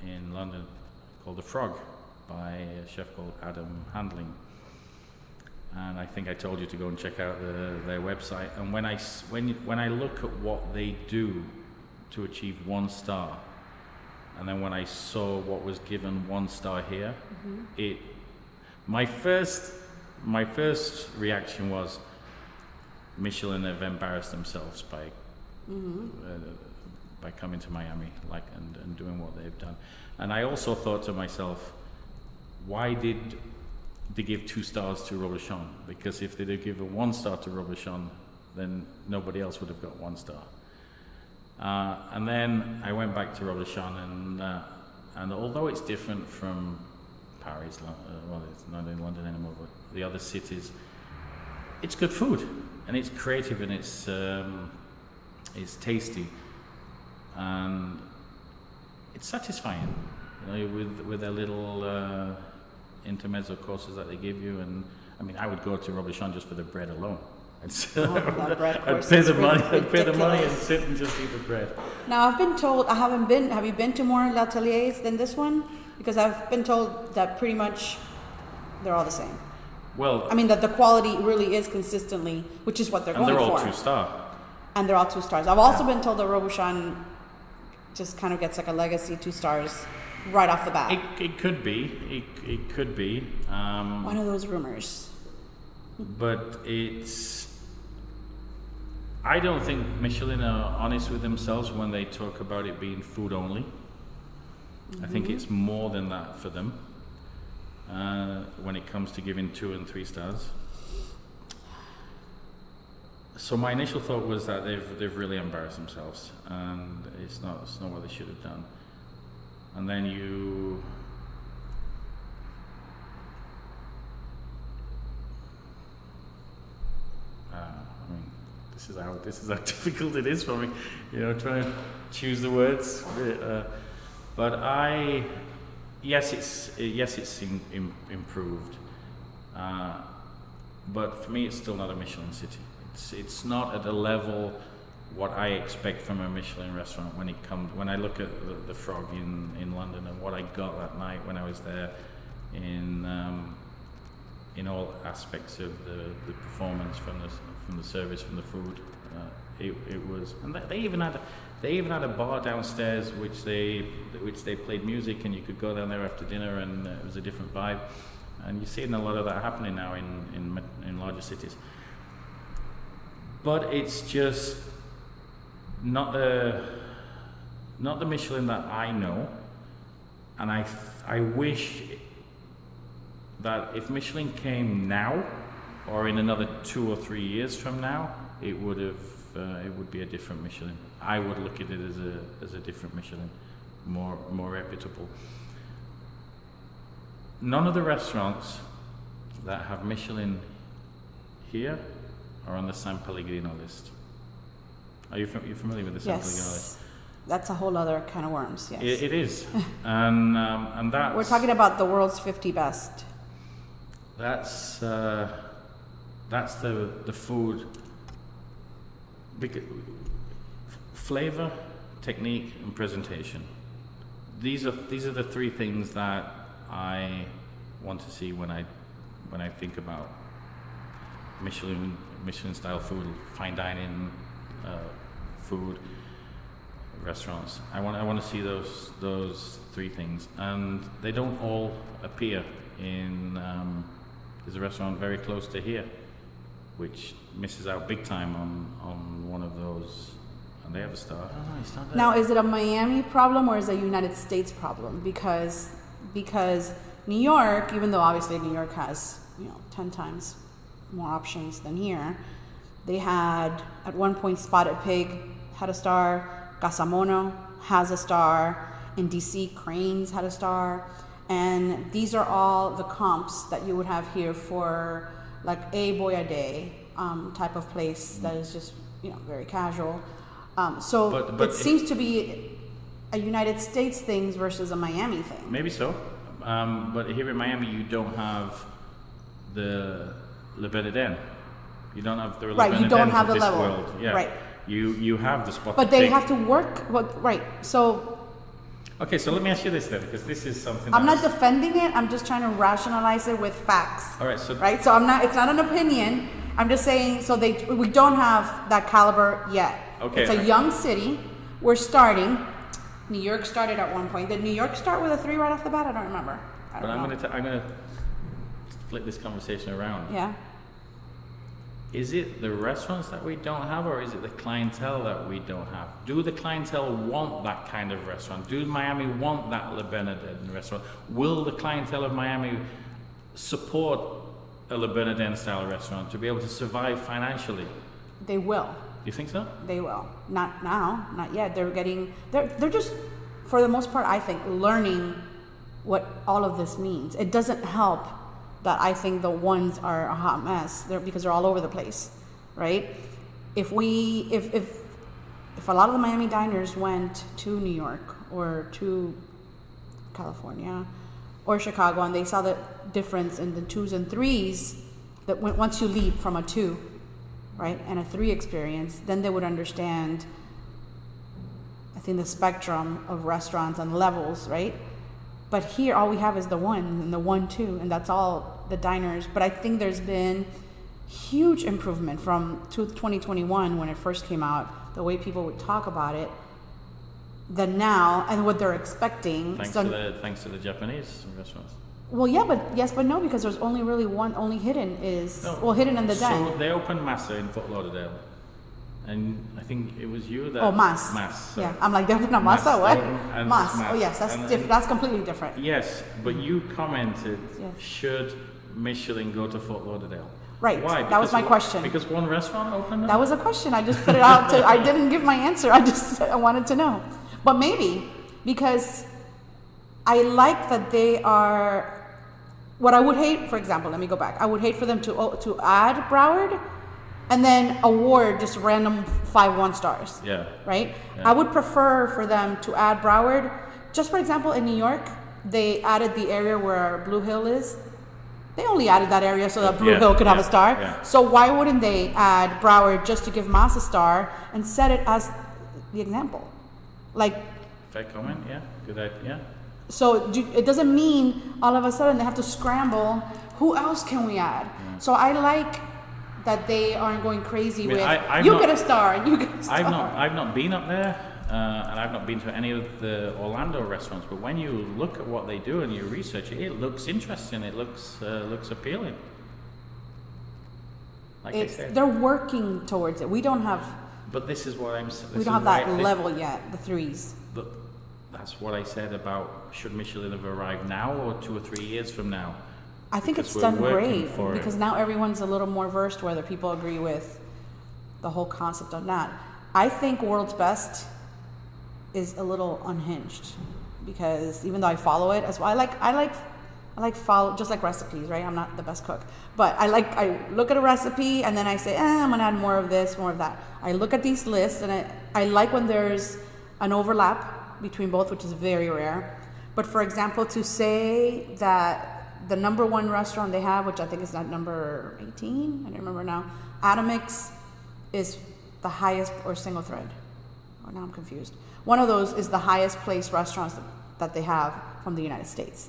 in London called The Frog by a chef called Adam Handling, and I think I told you to go and check out their website. And when I look at what they do to achieve 1 star, and then when I saw what was given 1 star here, my first reaction was Michelin have embarrassed themselves by coming to Miami, and doing what they've done. And I also thought to myself, why did they give 2 stars to Robuchon? Because if they'd have given 1 star to Robuchon, then nobody else would have got 1 star. And then I went back to Robuchon, and although it's different from Paris, well, it's not in London anymore, but the other cities, it's good food, and it's creative, and it's tasty, and it's satisfying, with their little intermezzo courses that they give you. And I mean, I would go to Robuchon just for the bread alone. That bread I'd pay the money and sit and just eat the bread. Now, I've been told, have you been to more L'Ateliers than this one? Because I've been told that pretty much they're all the same. Well, I mean, that the quality really is consistently, which is what they're going for. And they're all 2 star. And they're all 2 stars. I've also been told that Robuchon just kind of gets like a legacy 2 stars right off the bat. It could be. It could be. One of those rumors. But I don't think Michelin are honest with themselves when they talk about it being food only. I think it's more than that for them when it comes to giving 2 and 3 stars. So my initial thought was that they've really embarrassed themselves, and it's not what they should have done. And then this is how difficult it is for me, trying to choose the words. But yes, it's improved. But for me, it's still not a Michelin city. It's not at a level what I expect from a Michelin restaurant when I look at the Frog in London, and what I got that night when I was there in all aspects of the performance, from the service, from the food. It was, and they even had a bar downstairs which they played music, and you could go down there after dinner, and it was a different vibe. And you're seeing a lot of that happening now in larger cities. But it's just not the Michelin that I know, and I wish that if Michelin came now, or in another 2 or 3 years from now, it would be a different Michelin. I would look at it as a different Michelin, more reputable. None of the restaurants that have Michelin here are on the San Pellegrino list. Are you familiar with the San Pellegrino list? That's a whole other can of worms. Yes, it is, and that we're talking about the world's 50 best. That's the food. Flavor, technique, and presentation. These are the 3 things that I want to see when I think about Michelin style food, fine dining food, restaurants. I want to see those 3 things, and they don't all appear in. There's a restaurant very close to here, which misses out big time on one of those And they have a star. Oh, no, it's not there. Now, is it a Miami problem or is it a United States problem? Because New York, even though obviously New York has 10 times more options than here, they had at one point Spotted Pig had a star, Casamono has a star, in DC Cranes had a star, and these are all the comps that you would have here for like a Boyardee type of place that is just very casual. So it seems to be a United States thing versus a Miami thing. Maybe so. But here in Miami, you don't have the Le Benedin. You don't have the Le right. You don't have the this level. World. Yeah. Right. You have the spot. But they have to work. Right. So. Okay, so let me ask you this then, because this is something. I'm not defending it. I'm just trying to rationalize it with facts. All right. So. Right. So I'm not. It's not an opinion. I'm just saying. So we don't have that caliber yet. Okay. It's a young city. We're starting. New York started at one point. Did New York start with a 3 right off the bat? I don't remember. But I'm going to flip this conversation around. Yeah. Is it the restaurants that we don't have, or is it the clientele that we don't have? Do the clientele want that kind of restaurant? Do Miami want that Le Benedin restaurant? Will the clientele of Miami support a Le Benedin style restaurant to be able to survive financially? They will. You think so? They will. Not now, not yet. They're just, for the most part, I think, learning what all of this means. It doesn't help that I think the ones are a hot mess because they're all over the place, right? If a lot of the Miami diners went to New York or to California or Chicago and they saw the difference in the 2s and 3s, that once you leap from a 2, right, and a 3 experience, then they would understand, I think, the spectrum of restaurants and levels, right? But here, all we have is the 1 and the 1-2, and that's all the diners. But I think there's been huge improvement from 2021 when it first came out, the way people would talk about it, than now, and what they're expecting. Thanks to the Japanese restaurants. Well, yeah, but yes, but no, because there's only really one. Only Hidden is Hidden in the Den. So they opened Massa in Fort Lauderdale, and I think it was you that. Oh, Mas. Sorry. Yeah, I'm like, they opened a Massa. What? Mas. Mas. Oh, yes, that's completely different. Yes, but you commented, should Michelin go to Fort Lauderdale? Right. Why? That was my question. Because one restaurant opened. That was a question. I just put it out to. I didn't give my answer. I wanted to know, but maybe because I like that they are. What I would hate, for example, let me go back. I would hate for them to add Broward and then award just random 5 1-stars. Yeah. Right? Yeah. I would prefer for them to add Broward. Just for example, in New York, they added the area where Blue Hill is. They only added that area so that Blue Hill could have a star. Yeah. So why wouldn't they add Broward just to give Mas a star and set it as the example? Like. Fair comment. Yeah. Good idea. So it doesn't mean all of a sudden they have to scramble. Who else can we add? Yeah. So I like that they aren't going crazy with you get a star and you get a star. I've not been up there, and I've not been to any of the Orlando restaurants. But when you look at what they do and you research it, it looks interesting. It looks appealing. Like I said, they're working towards it. We don't have. But this is what I'm saying. We don't have that level yet. The 3s. But that's what I said about should Michelin have arrived now or 2 or 3 years from now. I think it's done great because now everyone's a little more versed whether people agree with the whole concept of that. I think World's Best is a little unhinged because even though I follow it as well, I like follow just like recipes, right? I'm not the best cook, but I look at a recipe and then I say, I'm gonna add more of this, more of that. I look at these lists and I like when there's an overlap between both, which is very rare. But for example, to say that the number 1 restaurant they have, which I think is at number 18, I don't remember now, Atomix is the highest, or Single Thread. Oh, now I'm confused. One of those is the highest placed restaurants that they have from the United States.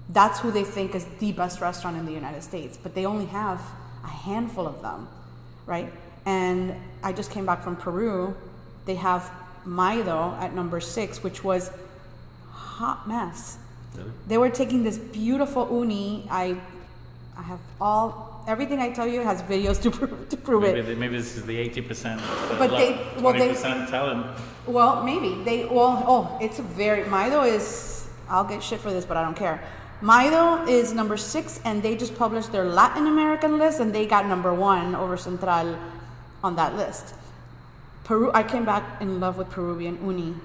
That's who they think is the best restaurant in the United States, but they only have a handful of them, right? And I just came back from Peru. They have Maido at number 6, which was hot mess. Really? They were taking this beautiful uni. I have all everything I tell you has videos to prove it. Maybe this is the 80%. But 20% talent. Well, maybe it's a very Maido is. I'll get shit for this, but I don't care. Maido is number 6, and they just published their Latin American list, and they got number 1 over Central on that list. Peru, I came back in love with Peruvian uni.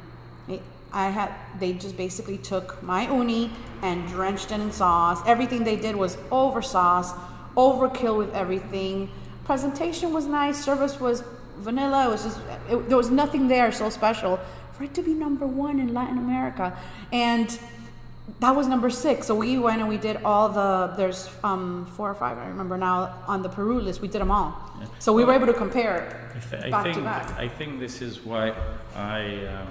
They just basically took my uni and drenched it in sauce. Everything they did was over sauce, overkill with everything. Presentation was nice, service was vanilla. It was just there was nothing there so special for it to be number 1 in Latin America, and that was number 6. So we went and we did all there's 4 or 5 I remember now on the Peru list. We did them all. Yeah. So we were able to compare back to back. I think this is why I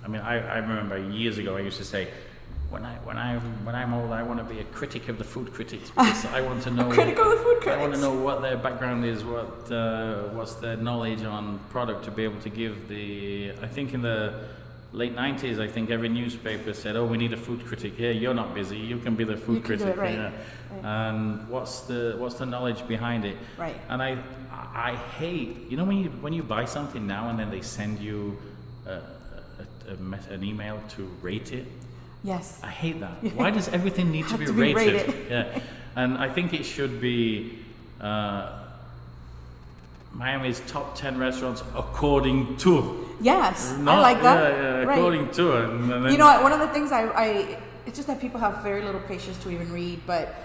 remember years ago I used to say, when I'm old, I want to be a critic of the food critics, because I want to know. Critic of the food critics. I want to know what their background is, what's their knowledge on product, to be able to give the. I think in the late 90s, I think every newspaper said, "Oh, we need a food critic." Yeah, you're not busy. You can be the food critic. Do it, right. Yeah. Right. And what's the knowledge behind it? Right. And I hate, when you buy something now and then they send you an email to rate it. Yes. I hate that. Why does everything need to be rated? Yeah. And I think it should be Miami's top 10 restaurants according to. Yes. I like that. Yeah, according to. And then, you know what? One of the things it's just that people have very little patience to even read, but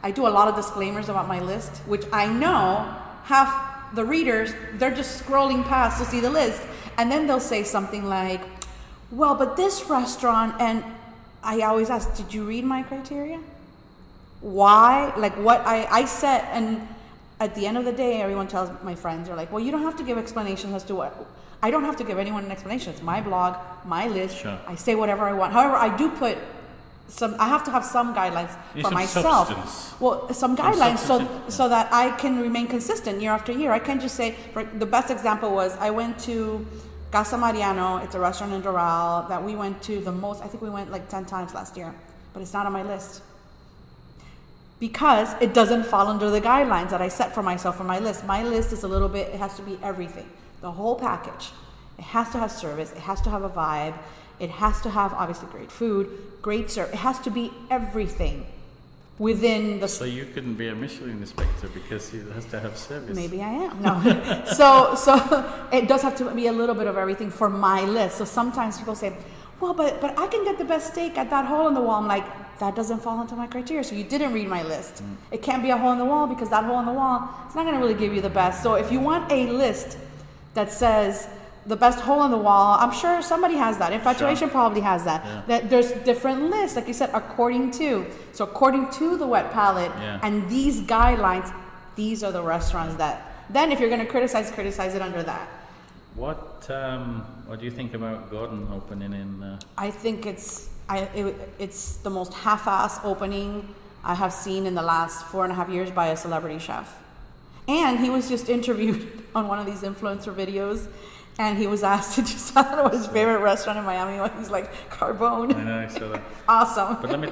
I do a lot of disclaimers about my list, which I know half the readers, they're just scrolling past to see the list. And then they'll say something like, well, but this restaurant, and I always ask, did you read my criteria? Why? Like what I set, and at the end of the day, everyone tells my friends, they're like, well, you don't have to give explanations as to what. I don't have to give anyone an explanation. It's my blog, my list. Sure. I say whatever I want. However, I do put I have to have some guidelines for myself. Substance. Well, some guidelines so that I can remain consistent year after year. I can't just say, the best example was I went to Casa Mariano. It's a restaurant in Doral that we went to the most. I think we went like 10 times last year, but it's not on my list because it doesn't fall under the guidelines that I set for myself for my list. My list is a little bit, it has to be everything, the whole package. It has to have service. It has to have a vibe. It has to have obviously great food, great service. It has to be everything within the. So you couldn't be a Michelin inspector because it has to have service. Maybe I am. No. so it does have to be a little bit of everything for my list. So sometimes people say, well, but I can get the best steak at that hole in the wall. I'm like, that doesn't fall into my criteria. So you didn't read my list. It can't be a hole in the wall because that hole in the wall, it's not going to really give you the best. So if you want a list that says the best hole in the wall, I'm sure somebody has that. Infatuation probably has that. Yeah. That there's different lists, like you said, according to. So according to the wet palate and these guidelines, these are the restaurants that. Then if you're going to criticize it under that. What do you think about Gordon opening in? I think it's the most half-ass opening I have seen in the last 4.5 years by a celebrity chef. And he was just interviewed on one of these influencer videos. And he was asked to just tell what his favorite restaurant in Miami was. He's like, Carbone. I know, I saw that. Awesome. But let me.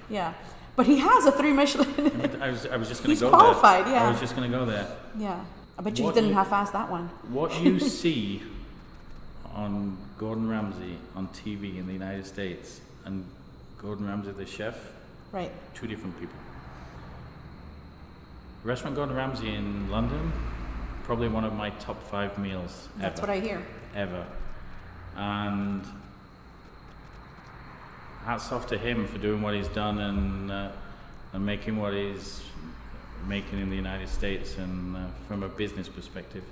Yeah. But he has a 3 Michelin. I was just going to go He's qualified, there. yeah. I was just going to go there. Yeah. I bet you he didn't half-ass that one. What you see on Gordon Ramsay on TV in the United States and Gordon Ramsay the chef, right? 2 different people. Restaurant Gordon Ramsay in London, probably one of my top 5 meals ever. That's what I hear. Ever. And hats off to him for doing what he's done and making what he's making in the United States and from a business perspective.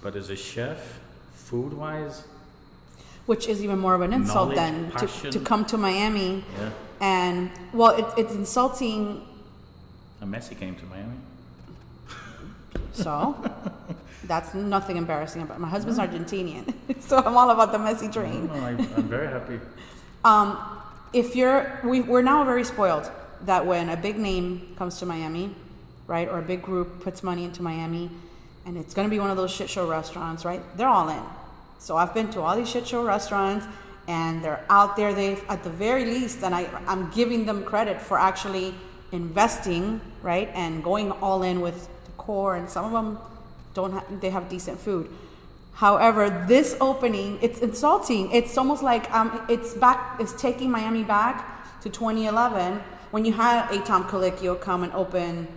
But as a chef, food-wise... Which is even more of an insult then, to come to Miami. Yeah. And, well, it's insulting... And Messi came to Miami. So, that's nothing embarrassing about it. My husband's Argentinian, so I'm all about the Messi train. No, I'm very happy. We're now very spoiled that when a big name comes to Miami, right, or a big group puts money into Miami, and it's going to be one of those shit show restaurants, right? They're all in. So I've been to all these shit show restaurants, and they're out there. They've, at the very least, and I'm giving them credit for actually investing, right, and going all in with the core, and some of them they have decent food. However, this opening, it's insulting. It's almost like it's taking Miami back to 2011 when you had a Tom Colicchio come and open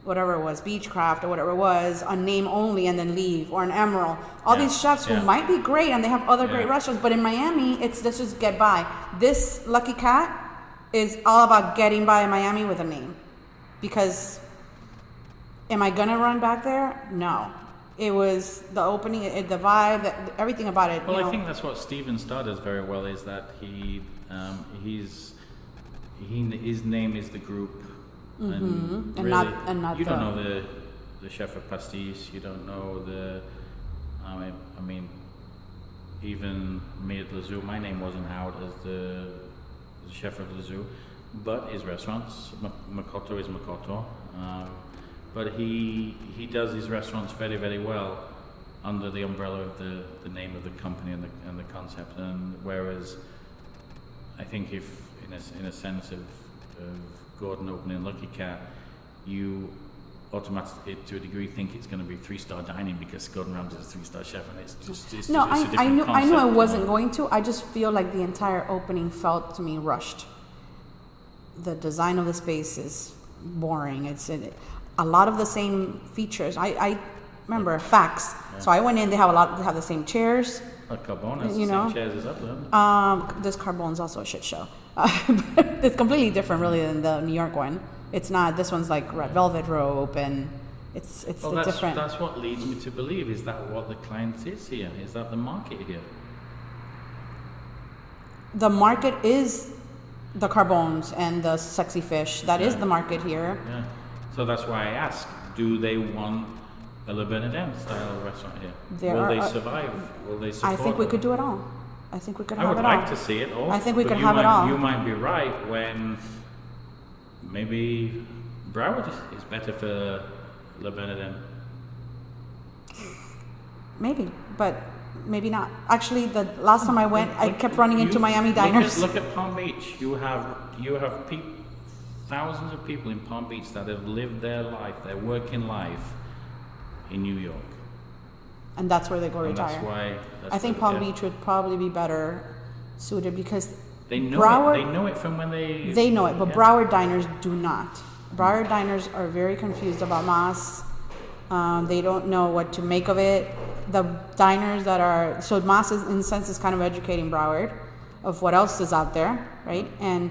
whatever it was, Beechcraft or whatever it was, on name only and then leave, or an Emerald. All these chefs who might be great and they have other great restaurants, but in Miami, let's just get by. This Lucky Cat is all about getting by in Miami with a name. Because am I gonna run back there? No. It was the opening, the vibe, everything about it. Well, I think that's what Steven Starr does very well, is that his name is the group. And really, and not you don't know the chef of pastis. You don't know I mean, even me at Le Zoo, my name wasn't out as the chef of Le Zoo, but his restaurants, Makoto is Makoto. But he does his restaurants very, very well under the umbrella of the name of the company and the concept. And whereas I think if in a sense of Gordon opening Lucky Cat, you automatically, to a degree, think it's going to be 3-star dining because Gordon Ramsay is a 3-star chef, and it's just no. It's I knew I wasn't going to. I just feel like the entire opening felt to me rushed. The design of the space is boring. It's a lot of the same features. I remember facts. Yeah. So I went in. They have the same chairs. Carbone, you know, same chairs as up there. This Carbone's also a shit show. It's completely different, really, than the New York one. It's not. This one's like red velvet rope, and it's different. That's what leads me to believe. Is that what the client is here? Is that the market here? The market is the Carbones and the sexy fish. That is the market here. Yeah. So that's why I ask: do they want a Le Bernardin style restaurant here? Will they survive? Will they support? I think we could do it all. I think we could have it all. I would like to see it all. I think we could have it all. You might be right when maybe Broward is better for Le Bernardin. Maybe, but maybe not. Actually, the last time I went, I kept running into Miami diners. Look at Palm Beach. You have thousands of people in Palm Beach that have lived their life, their working life in New York. And that's where they go retire. That's why. I think Palm Beach would probably be better suited because they know Broward, it. They know it from when they. They know it, but Broward diners do not. Broward diners are very confused about Mas. They don't know what to make of it. The diners that are Mas is, in a sense, is kind of educating Broward of what else is out there, right? And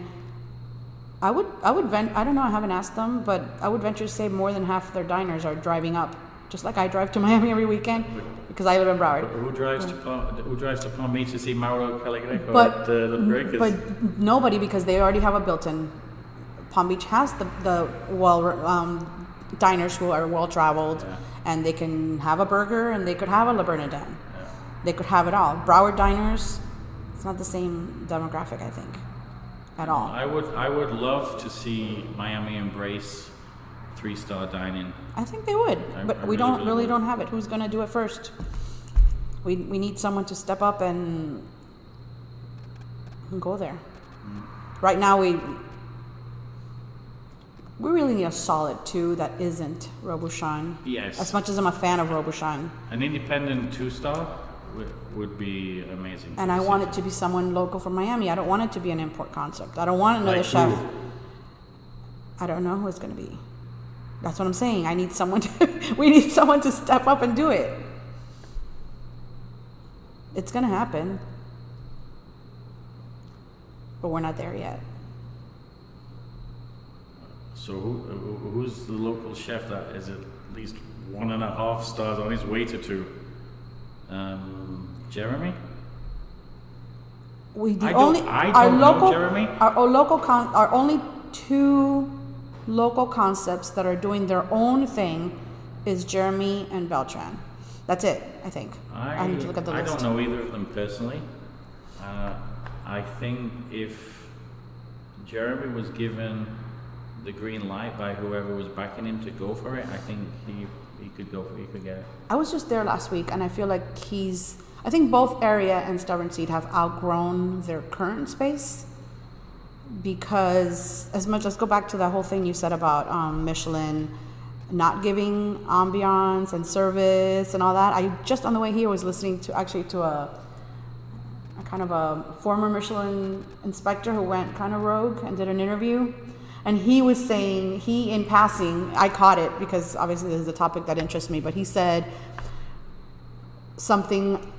I don't know, I haven't asked them, but I would venture to say more than half of their diners are driving up. Just like I drive to Miami every weekend because I live in Broward. Who drives to Palm Beach to see Mauro Caligreco at the Breakers? But nobody, because they already have a built-in. Palm Beach has the diners who are well traveled, and they can have a burger and they could have a Le Bernardin. Yeah. They could have it all. Broward diners, it's not the same demographic, I think, at all. I would love to see Miami embrace 3-star dining. I think they would, but we don't have it. Who's going to do it first? We need someone to step up and go there. Right now, we really need a solid 2 that isn't Robuchon. Yes. As much as I'm a fan of Robuchon. An independent 2-star would be amazing. And I want it to be someone local from Miami. I don't want it to be an import concept. I don't want another chef. I don't know who it's going to be. That's what I'm saying. We need someone to step up and do it. It's going to happen. But we're not there yet. So who's the local chef that is at least 1.5 stars on his way to 2? Jeremy? Our only 2 local concepts that are doing their own thing is Jeremy and Beltran. That's it, I think. I need to look at the list. I don't know either of them personally. I think if Jeremy was given the green light by whoever was backing him to go for it, I think he could go for it. He could get it. I was just there last week, and I feel like I think both Area and Stubborn Seed have outgrown their current space because let's go back to that whole thing you said about Michelin not giving ambiance and service and all that. I just on the way here was listening to a kind of a former Michelin inspector who went kind of rogue and did an interview. And he was saying, in passing, I caught it because obviously this is a topic that interests me, but he said something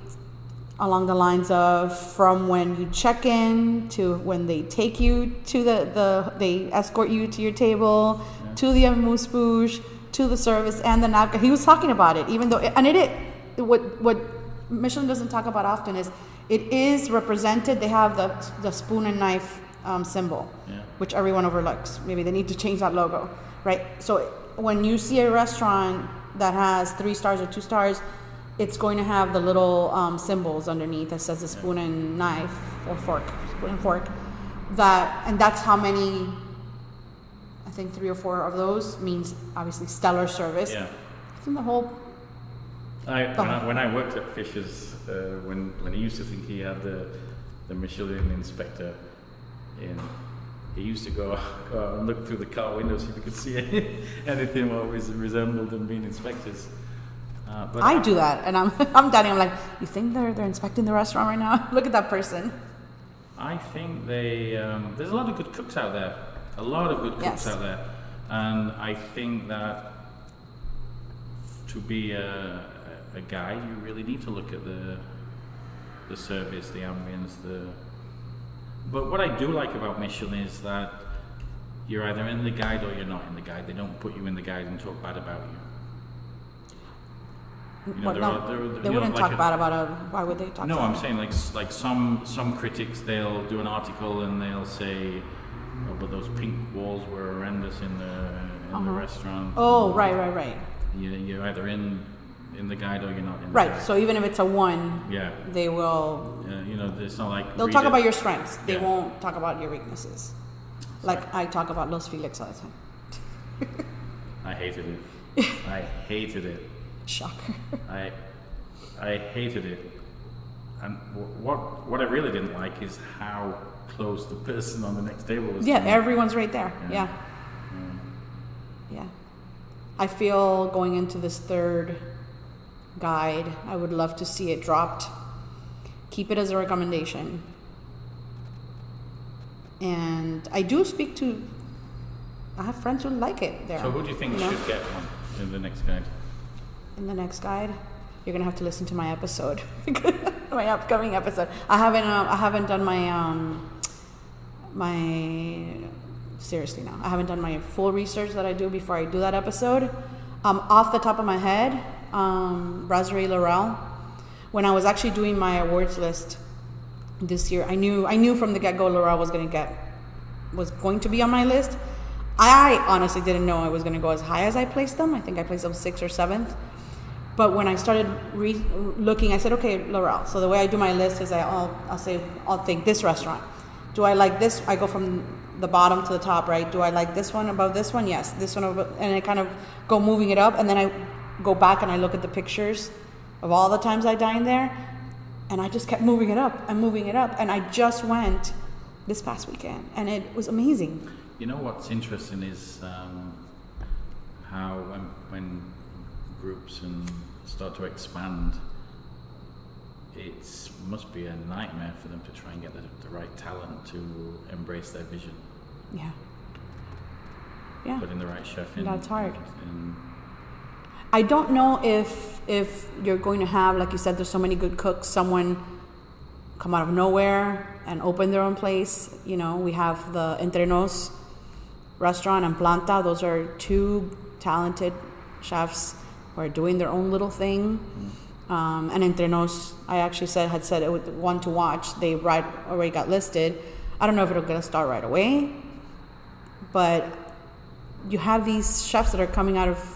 along the lines of from when you check in to when they take you to they escort you to your table, to the amuse-bouche, to the service and the napkin. He was talking about it, even though, what Michelin doesn't talk about often is it is represented. They have the spoon and knife symbol, which everyone overlooks. Maybe they need to change that logo, right? So when you see a restaurant that has 3 stars or 2 stars, it's going to have the little symbols underneath that says the spoon and knife or fork, spoon and fork. That's how many. I think 3 or 4 of those means obviously stellar service. Yeah. I think the whole. When I worked at Fisher's, when he used to think he had the Michelin inspector in, he used to go out and look through the car windows if he could see anything what was resembled in being inspectors. But I do that, and I'm Danny. I'm like, you think they're inspecting the restaurant right now? Look at that person. I think there's a lot of good cooks out there. A lot of good cooks out there, and I think that to be a guide, you really need to look at the service, the ambience, But what I do like about Michelin is that you're either in the guide or you're not in the guide. They don't put you in the guide and talk bad about you. They wouldn't talk bad about it. Why would they talk? No, I'm saying like some critics, they'll do an article and they'll say, "Oh, but those pink walls were horrendous in the restaurant." Oh, right. You're either in the guide or you're not in the right. guide. So even if it's a 1, they will. It's not like they'll talk about your strengths. They won't talk about your weaknesses. Like I talk about Los Felix all the time. I hated it. Shocker. I hated it, and what I really didn't like is how close the person on the next table was. Yeah, everyone's right there. Yeah. I feel going into this 3rd guide, I would love to see it dropped. Keep it as a recommendation. And I do I have friends who like it there. So who do you think should get one in the next guide? In the next guide, you're gonna have to listen to my episode, my upcoming episode. I haven't done seriously now. I haven't done my full research that I do before I do that episode. Off the top of my head, Brasserie Laurel. When I was actually doing my awards list this year, I knew from the get-go Laurel was going to be on my list. I honestly didn't know I was going to go as high as I placed them. I think I placed them 6th or 7th. But when I started looking, I said, okay, Laurel. So the way I do my list is I'll think this restaurant. Do I like this? I go from the bottom to the top, right? Do I like this one above this one? Yes. This one above, and I kind of go moving it up, and then I go back and I look at the pictures of all the times I dined there, and I just kept moving it up, and I just went this past weekend, and it was amazing. You know what's interesting is how when groups start to expand, it must be a nightmare for them to try and get the right talent to embrace their vision. Yeah. Putting the right chef in. That's hard. I don't know if you're going to have, like you said, there's so many good cooks, someone come out of nowhere and open their own place. We have the Entre Nos restaurant and Planta. Those are 2 talented chefs who are doing their own little thing. And Entre Nos, I actually had said it was one to watch. They already got listed. I don't know if it'll get a start right away, but you have these chefs that are coming out of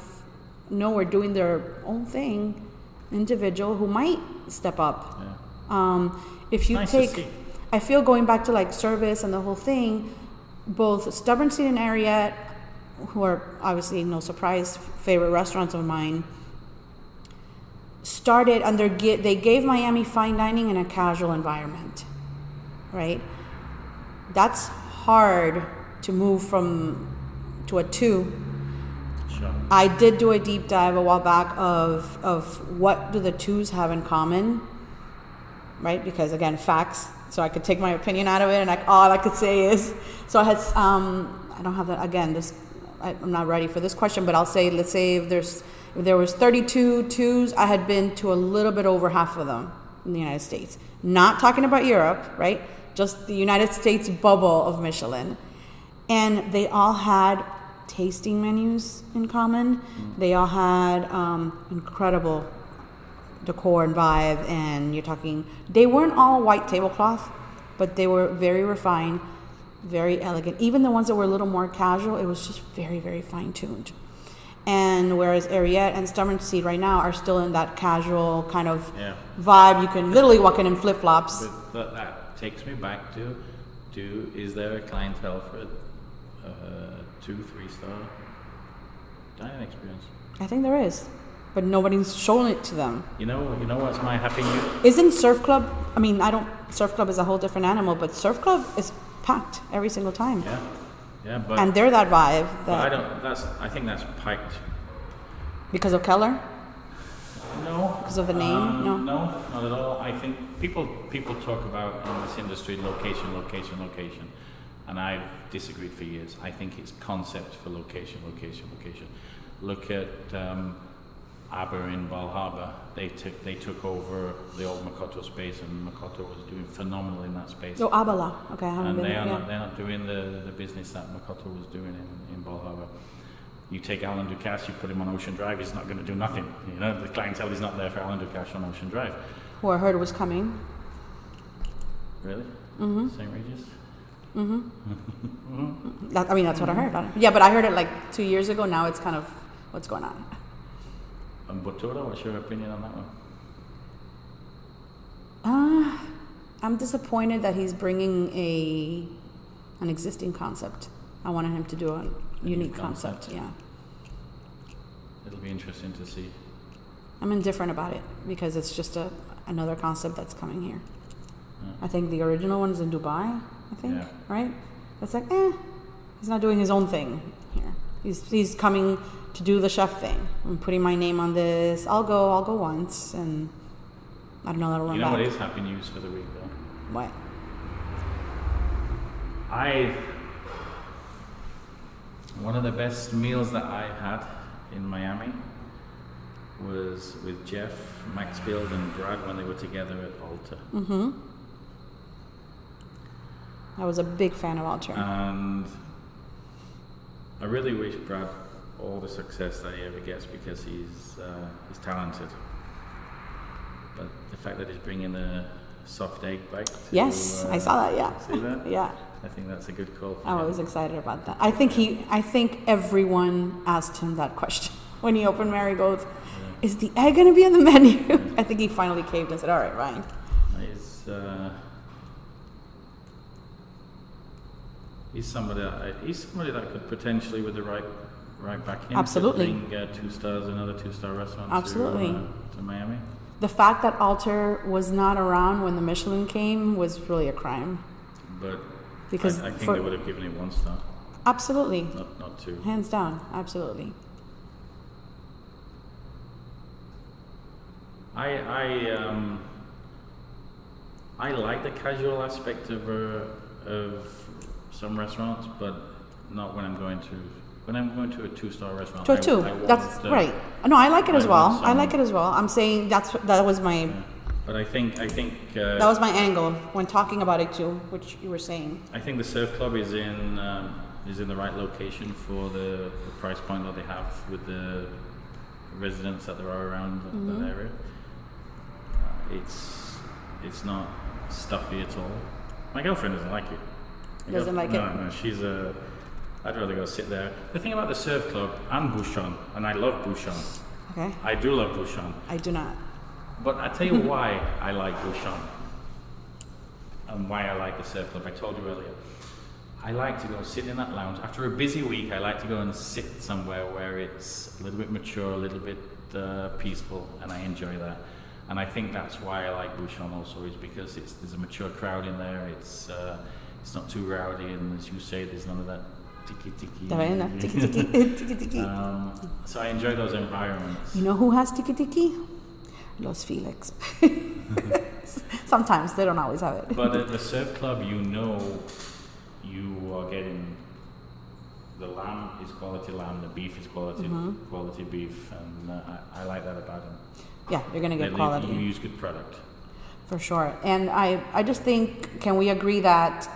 nowhere doing their own thing, individual, who might step up. If you take, I feel going back to like service and the whole thing, both Stubborn Seed and Ariette, who are obviously no surprise favorite restaurants of mine, started under they gave Miami fine dining in a casual environment, right? That's hard to move to a 2. Sure. I did do a deep dive a while back of what do the 2s have in common, right? Because again, facts. So I could take my opinion out of it, and all I could say is, so I had I don't have that again. I'm not ready for this question, but I'll say, let's say if there was 32 2s, I had been to a little bit over half of them in the United States. Not talking about Europe, right? Just the United States bubble of Michelin. And they all had tasting menus in common. They all had incredible decor and vibe, and you're talking, they weren't all white tablecloth, but they were very refined, very elegant. Even the ones that were a little more casual, it was just very, very fine-tuned. And whereas Ariete and Stubborn Seed right now are still in that casual kind of vibe, you can literally walk in flip-flops. But that takes me back to is there a clientele for a 2-3-star dining experience? I think there is, but nobody's shown it to them. You know what's my happy news? Isn't Surf Club, Surf Club is a whole different animal, but Surf Club is packed every single time. Yeah, but and they're that vibe. I think that's packed. Because of Keller? No. Because of the name? No, not at all. I think people talk about in this industry location, and I've disagreed for years. I think it's concept for location. Look at Aber in Bal Harbour. They took over the old Makoto space, and Makoto was doing phenomenal in that space. Oh, Abala. Okay, I haven't and been they're there. not doing the business that Makoto was doing in Bal Harbour. You take Alan Ducasse, you put him on Ocean Drive, he's not going to do nothing. The clientele is not there for Alan Ducasse on Ocean Drive. Who I heard was coming. Really? Mm-hmm. St. Regis? Mm-hmm. That's what I heard. Yeah, but I heard it like 2 years ago. Now it's kind of, what's going on? And Bottura, what's your opinion on that one? I'm disappointed that he's bringing an existing concept. I wanted him to do a unique concept. Yeah. It'll be interesting to see. I'm indifferent about it because it's just another concept that's coming here. I think the original one is in Dubai, right? It's like, he's not doing his own thing here. He's coming to do the chef thing. I'm putting my name on this. I'll go once, and I don't know that'll run back. What is happy news for the week, though? What? One of the best meals that I had in Miami was with Jeff, Maxfield, and Brad when they were together at Alta. Mm-hmm. I was a big fan of Alta. And I really wish Brad all the success that he ever gets because he's talented. But the fact that he's bringing a soft egg back. Yes, I saw that. Yeah. See that? Yeah. I think that's a good call. I was excited about that. I think everyone asked him that question when he opened Marigold's. Yeah. Is the egg going to be on the menu? Yeah. I think he finally caved and said, "All right, Ryan." He's somebody that could potentially, with the right backing, absolutely bring 2 stars, another 2-star restaurant. Absolutely. To Miami. The fact that Alter was not around when the Michelin came was really a crime. But because I think they would have given it 1 star. Absolutely. Not 2. Hands down, absolutely. I like the casual aspect of some restaurants, but not when I'm going to a 2-star restaurant. To a 2. That's right. No, I like it as well. I like it as well. I'm saying that was my. Yeah. But I think that was my angle when talking about it too, which you were saying. I think the Surf Club is in the right location for the price point that they have with the residents that there are around that area. It's not stuffy at all. My girlfriend doesn't like it. Doesn't like it? No, she's I'd rather go sit there. The thing about the Surf Club and Bouchon, and I love Bouchon. Okay. I do love Bouchon. I do not. But I tell you why I like Bouchon and why I like the Surf Club. I told you earlier. I like to go sit in that lounge. After a busy week, I like to go and sit somewhere where it's a little bit mature, a little bit peaceful, and I enjoy that. And I think that's why I like Bouchon also, is because there's a mature crowd in there. it's not too rowdy, and as you say, there's none of that tiki tiki. So I enjoy those environments. You know who has tiki tiki? Los Felix. Sometimes they don't always have it. But at the surf club, you are getting the lamb is quality lamb, the beef is quality beef, and I like that about them. Yeah, you're gonna get quality. You use good product. For sure. And I just think, can we agree that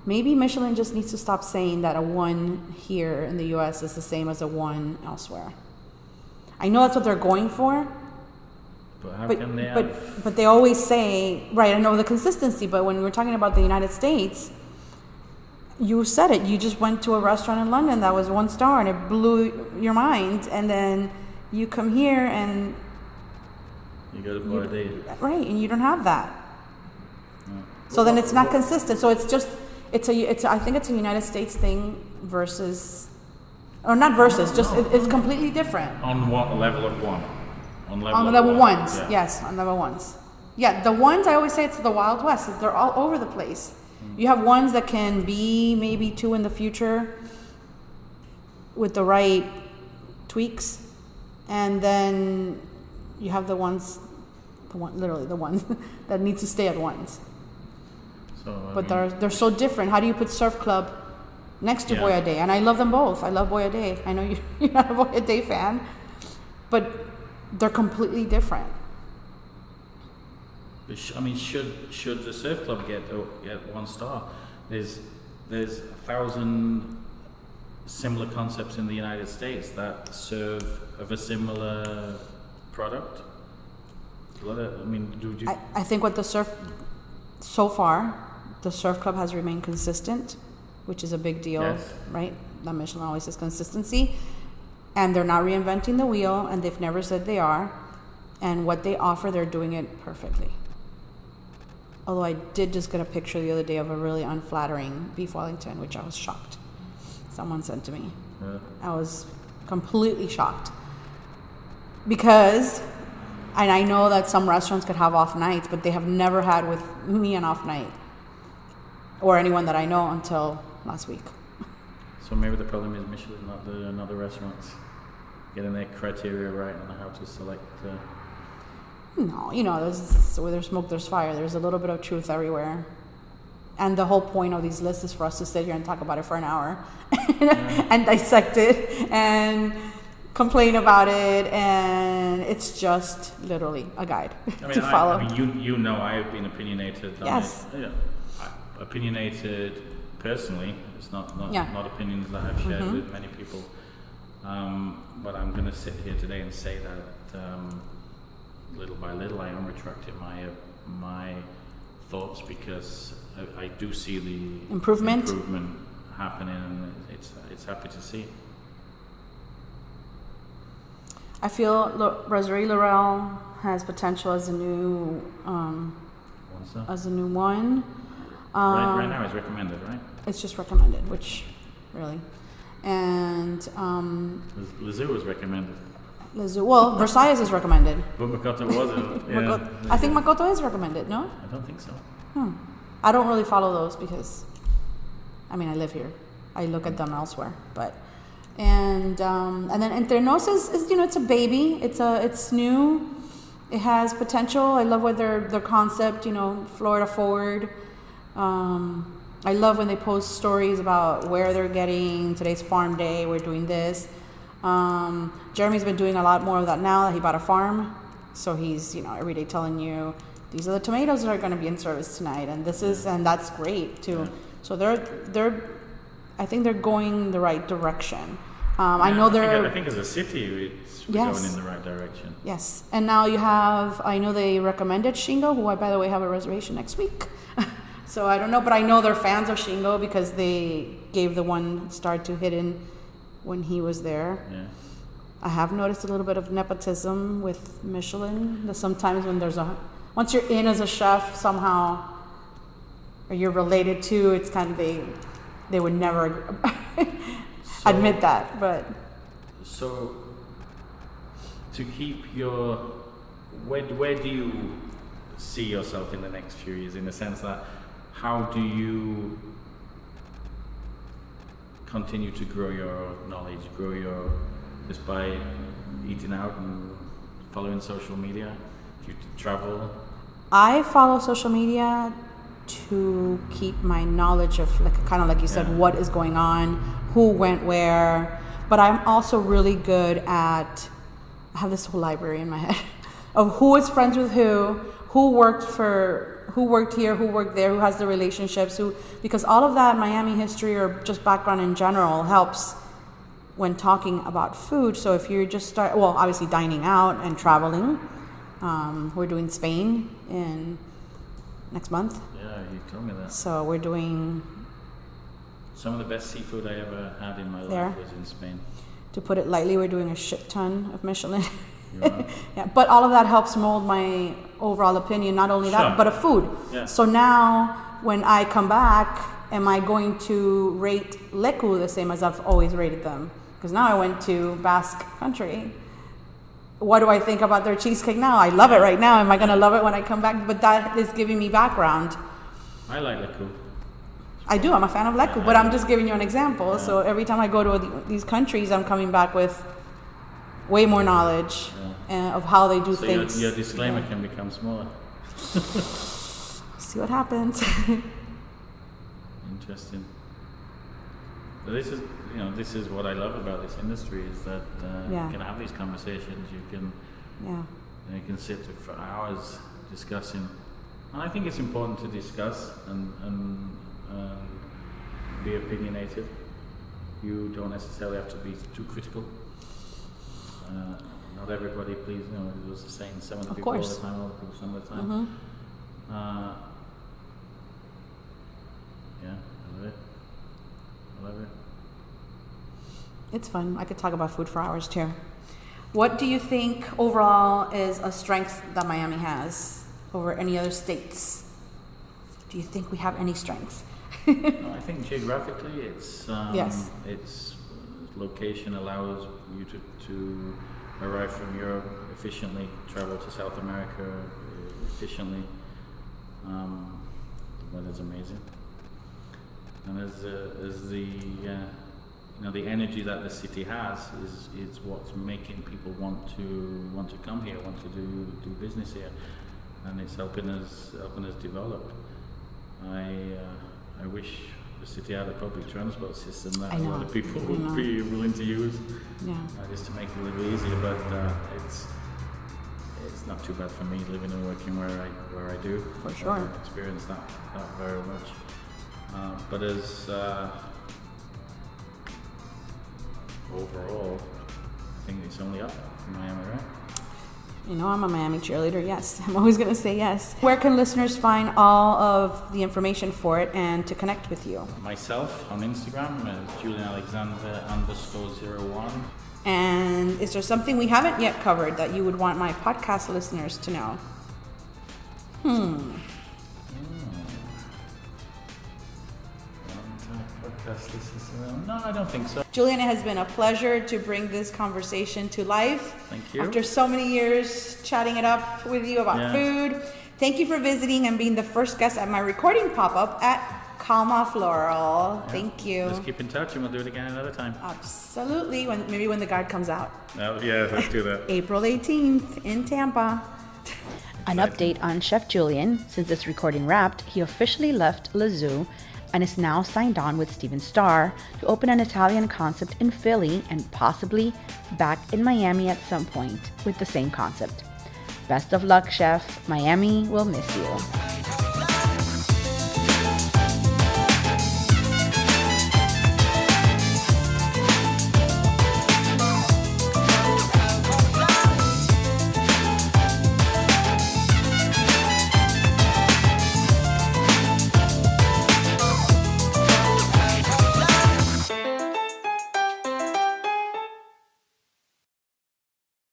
maybe Michelin just needs to stop saying that a 1 here in the US is the same as a 1 elsewhere? I know that's what they're going for. But how can they have... But they always say, right, I know the consistency, but when we're talking about the United States, you said it. You just went to a restaurant in London that was 1 star and it blew your mind. And then you come here and... You go to Boyardee. Right, and you don't have that. No. So then it's not consistent. So it's just, I think it's a United States thing versus, or not versus, just it's completely different. On what level of 1? On level ones, yeah. Yes, on level 1s. Yeah, the 1s, I always say it's the Wild West. They're all over the place. You have 1s that can be maybe 2 in the future with the right tweaks, and then you have literally the ones that need to stay at 1s. So, but they're so different. How do you put Surf Club next to Boyardee? And I love them both. I love Boyardee. I know you're not a Boyardee fan, but they're completely different. But should the Surf Club get 1 star? There's 1,000 similar concepts in the United States that serve of a similar product. I think what so far, the Surf Club has remained consistent, which is a big deal, yes. Right? The Michelin always says consistency, and they're not reinventing the wheel, and they've never said they are, and what they offer, they're doing it perfectly. Although I did just get a picture the other day of a really unflattering beef Wellington, which I was shocked. Someone sent to me. Yeah. I was completely shocked. Because, and I know that some restaurants could have off nights, but they have never had with me an off night. Or anyone that I know until last week. So maybe the problem is Michelin, not the restaurants. Getting their criteria right on how to select... No, where there's smoke, there's fire. There's a little bit of truth everywhere. And the whole point of these lists is for us to sit here and talk about it for an hour and dissect it and complain about it. And it's just literally a guide to follow. I have been opinionated on yes. it. Yeah. Opinionated personally. It's not opinions that I've shared with many people. But I'm going to sit here today and say that little by little I am retracting my thoughts, because I do see the improvement happening, and it's happy to see. I feel Brasserie Laurel has potential as a new one. Right now it's recommended, right? It's just recommended, which really, and Lazoo was recommended. Well, Versailles is recommended. But Makoto wasn't. I think Makoto is recommended. No? I don't think so. I don't really follow those because, I live here. I look at them elsewhere, but and then Entrenos is it's a baby. It's new. It has potential. I love what their concept. Florida forward. I love when they post stories about where they're getting today's farm day. We're doing this. Jeremy's been doing a lot more of that now that he bought a farm. So he's, every day telling you, these are the tomatoes that are going to be in service tonight. And and that's great too. Yeah. So I think they're going the right direction. I think as a city, we're going in the right direction. Yes. And now I know they recommended Shingo, who I, by the way, have a reservation next week. So I don't know, but I know they're fans of Shingo because they gave the 1 star to Hidden when he was there. Yeah. I have noticed a little bit of nepotism with Michelin. That sometimes when once you're in as a chef somehow, or you're related to, it's kind of they would never admit that. But so to keep where do you see yourself in the next few years? In the sense that how do you continue to grow your knowledge, just by eating out and following social media? Do you travel? I follow social media to keep my knowledge of, like, kind of like you said, what is going on, who went where. But I'm also really good at, I have this whole library in my head of who is friends with who worked here, who worked there, who has the relationships, because all of that Miami history or just background in general helps when talking about food. So if you just obviously dining out and traveling, we're doing Spain in next month. Yeah, you told me that. So we're doing... Some of the best seafood I ever had in my life was in Spain. To put it lightly, we're doing a shit ton of Michelin. Yeah, but all of that helps mold my overall opinion, not only that, but of food. Yeah. So now when I come back, am I going to rate Leku the same as I've always rated them? Because now I went to Basque country. What do I think about their cheesecake now? I love it right now. Am I going to love it when I come back? But that is giving me background. I like Leku. I do. I'm a fan of Leku, but I'm just giving you an example. Yeah. So every time I go to these countries, I'm coming back with way more knowledge of how they do things. Your disclaimer can become smaller. See what happens. Interesting. But this is what I love about this industry, is that you can have these conversations. You can sit for hours discussing, and I think it's important to discuss and be opinionated. You don't necessarily have to be too critical. Not everybody, please, it was the same. Some of the people all the time, other people some of the time. Mm-hmm. I love it. It's fun. I could talk about food for hours too. What do you think overall is a strength that Miami has over any other states? Do you think we have any strengths? No, I think geographically, its location allows you to arrive from Europe efficiently, travel to South America efficiently. The weather's amazing, and as the energy that the city has is what's making people want to come here, want to do business here, and it's helping us develop. I wish the city had a public transport system that a lot of people would be willing to use, just to make it a little easier. But it's not too bad for me living and working where I do. For sure, I experience that very much. But as overall, I think it's only up in Miami, right? I'm a Miami cheerleader, yes. I'm always going to say yes. Where can listeners find all of the information for it and to connect with you? Myself on Instagram is Julian Alexander _01. And is there something we haven't yet covered that you would want my podcast listeners to know? No, I don't think so. Julian, it has been a pleasure to bring this conversation to life. Thank you. After so many years chatting it up with you about food. Thank you for visiting and being the first guest at my recording pop-up at Calma Floral. Yeah. Thank you. Let's keep in touch and we'll do it again another time. Absolutely. Maybe when the guide comes out. Oh, yeah, let's do that. April 18th in Tampa. An update on Chef Julian. Since this recording wrapped, he officially left La Zoo and is now signed on with Steven Starr to open an Italian concept in Philly and possibly back in Miami at some point with the same concept. Best of luck, Chef. Miami will miss you.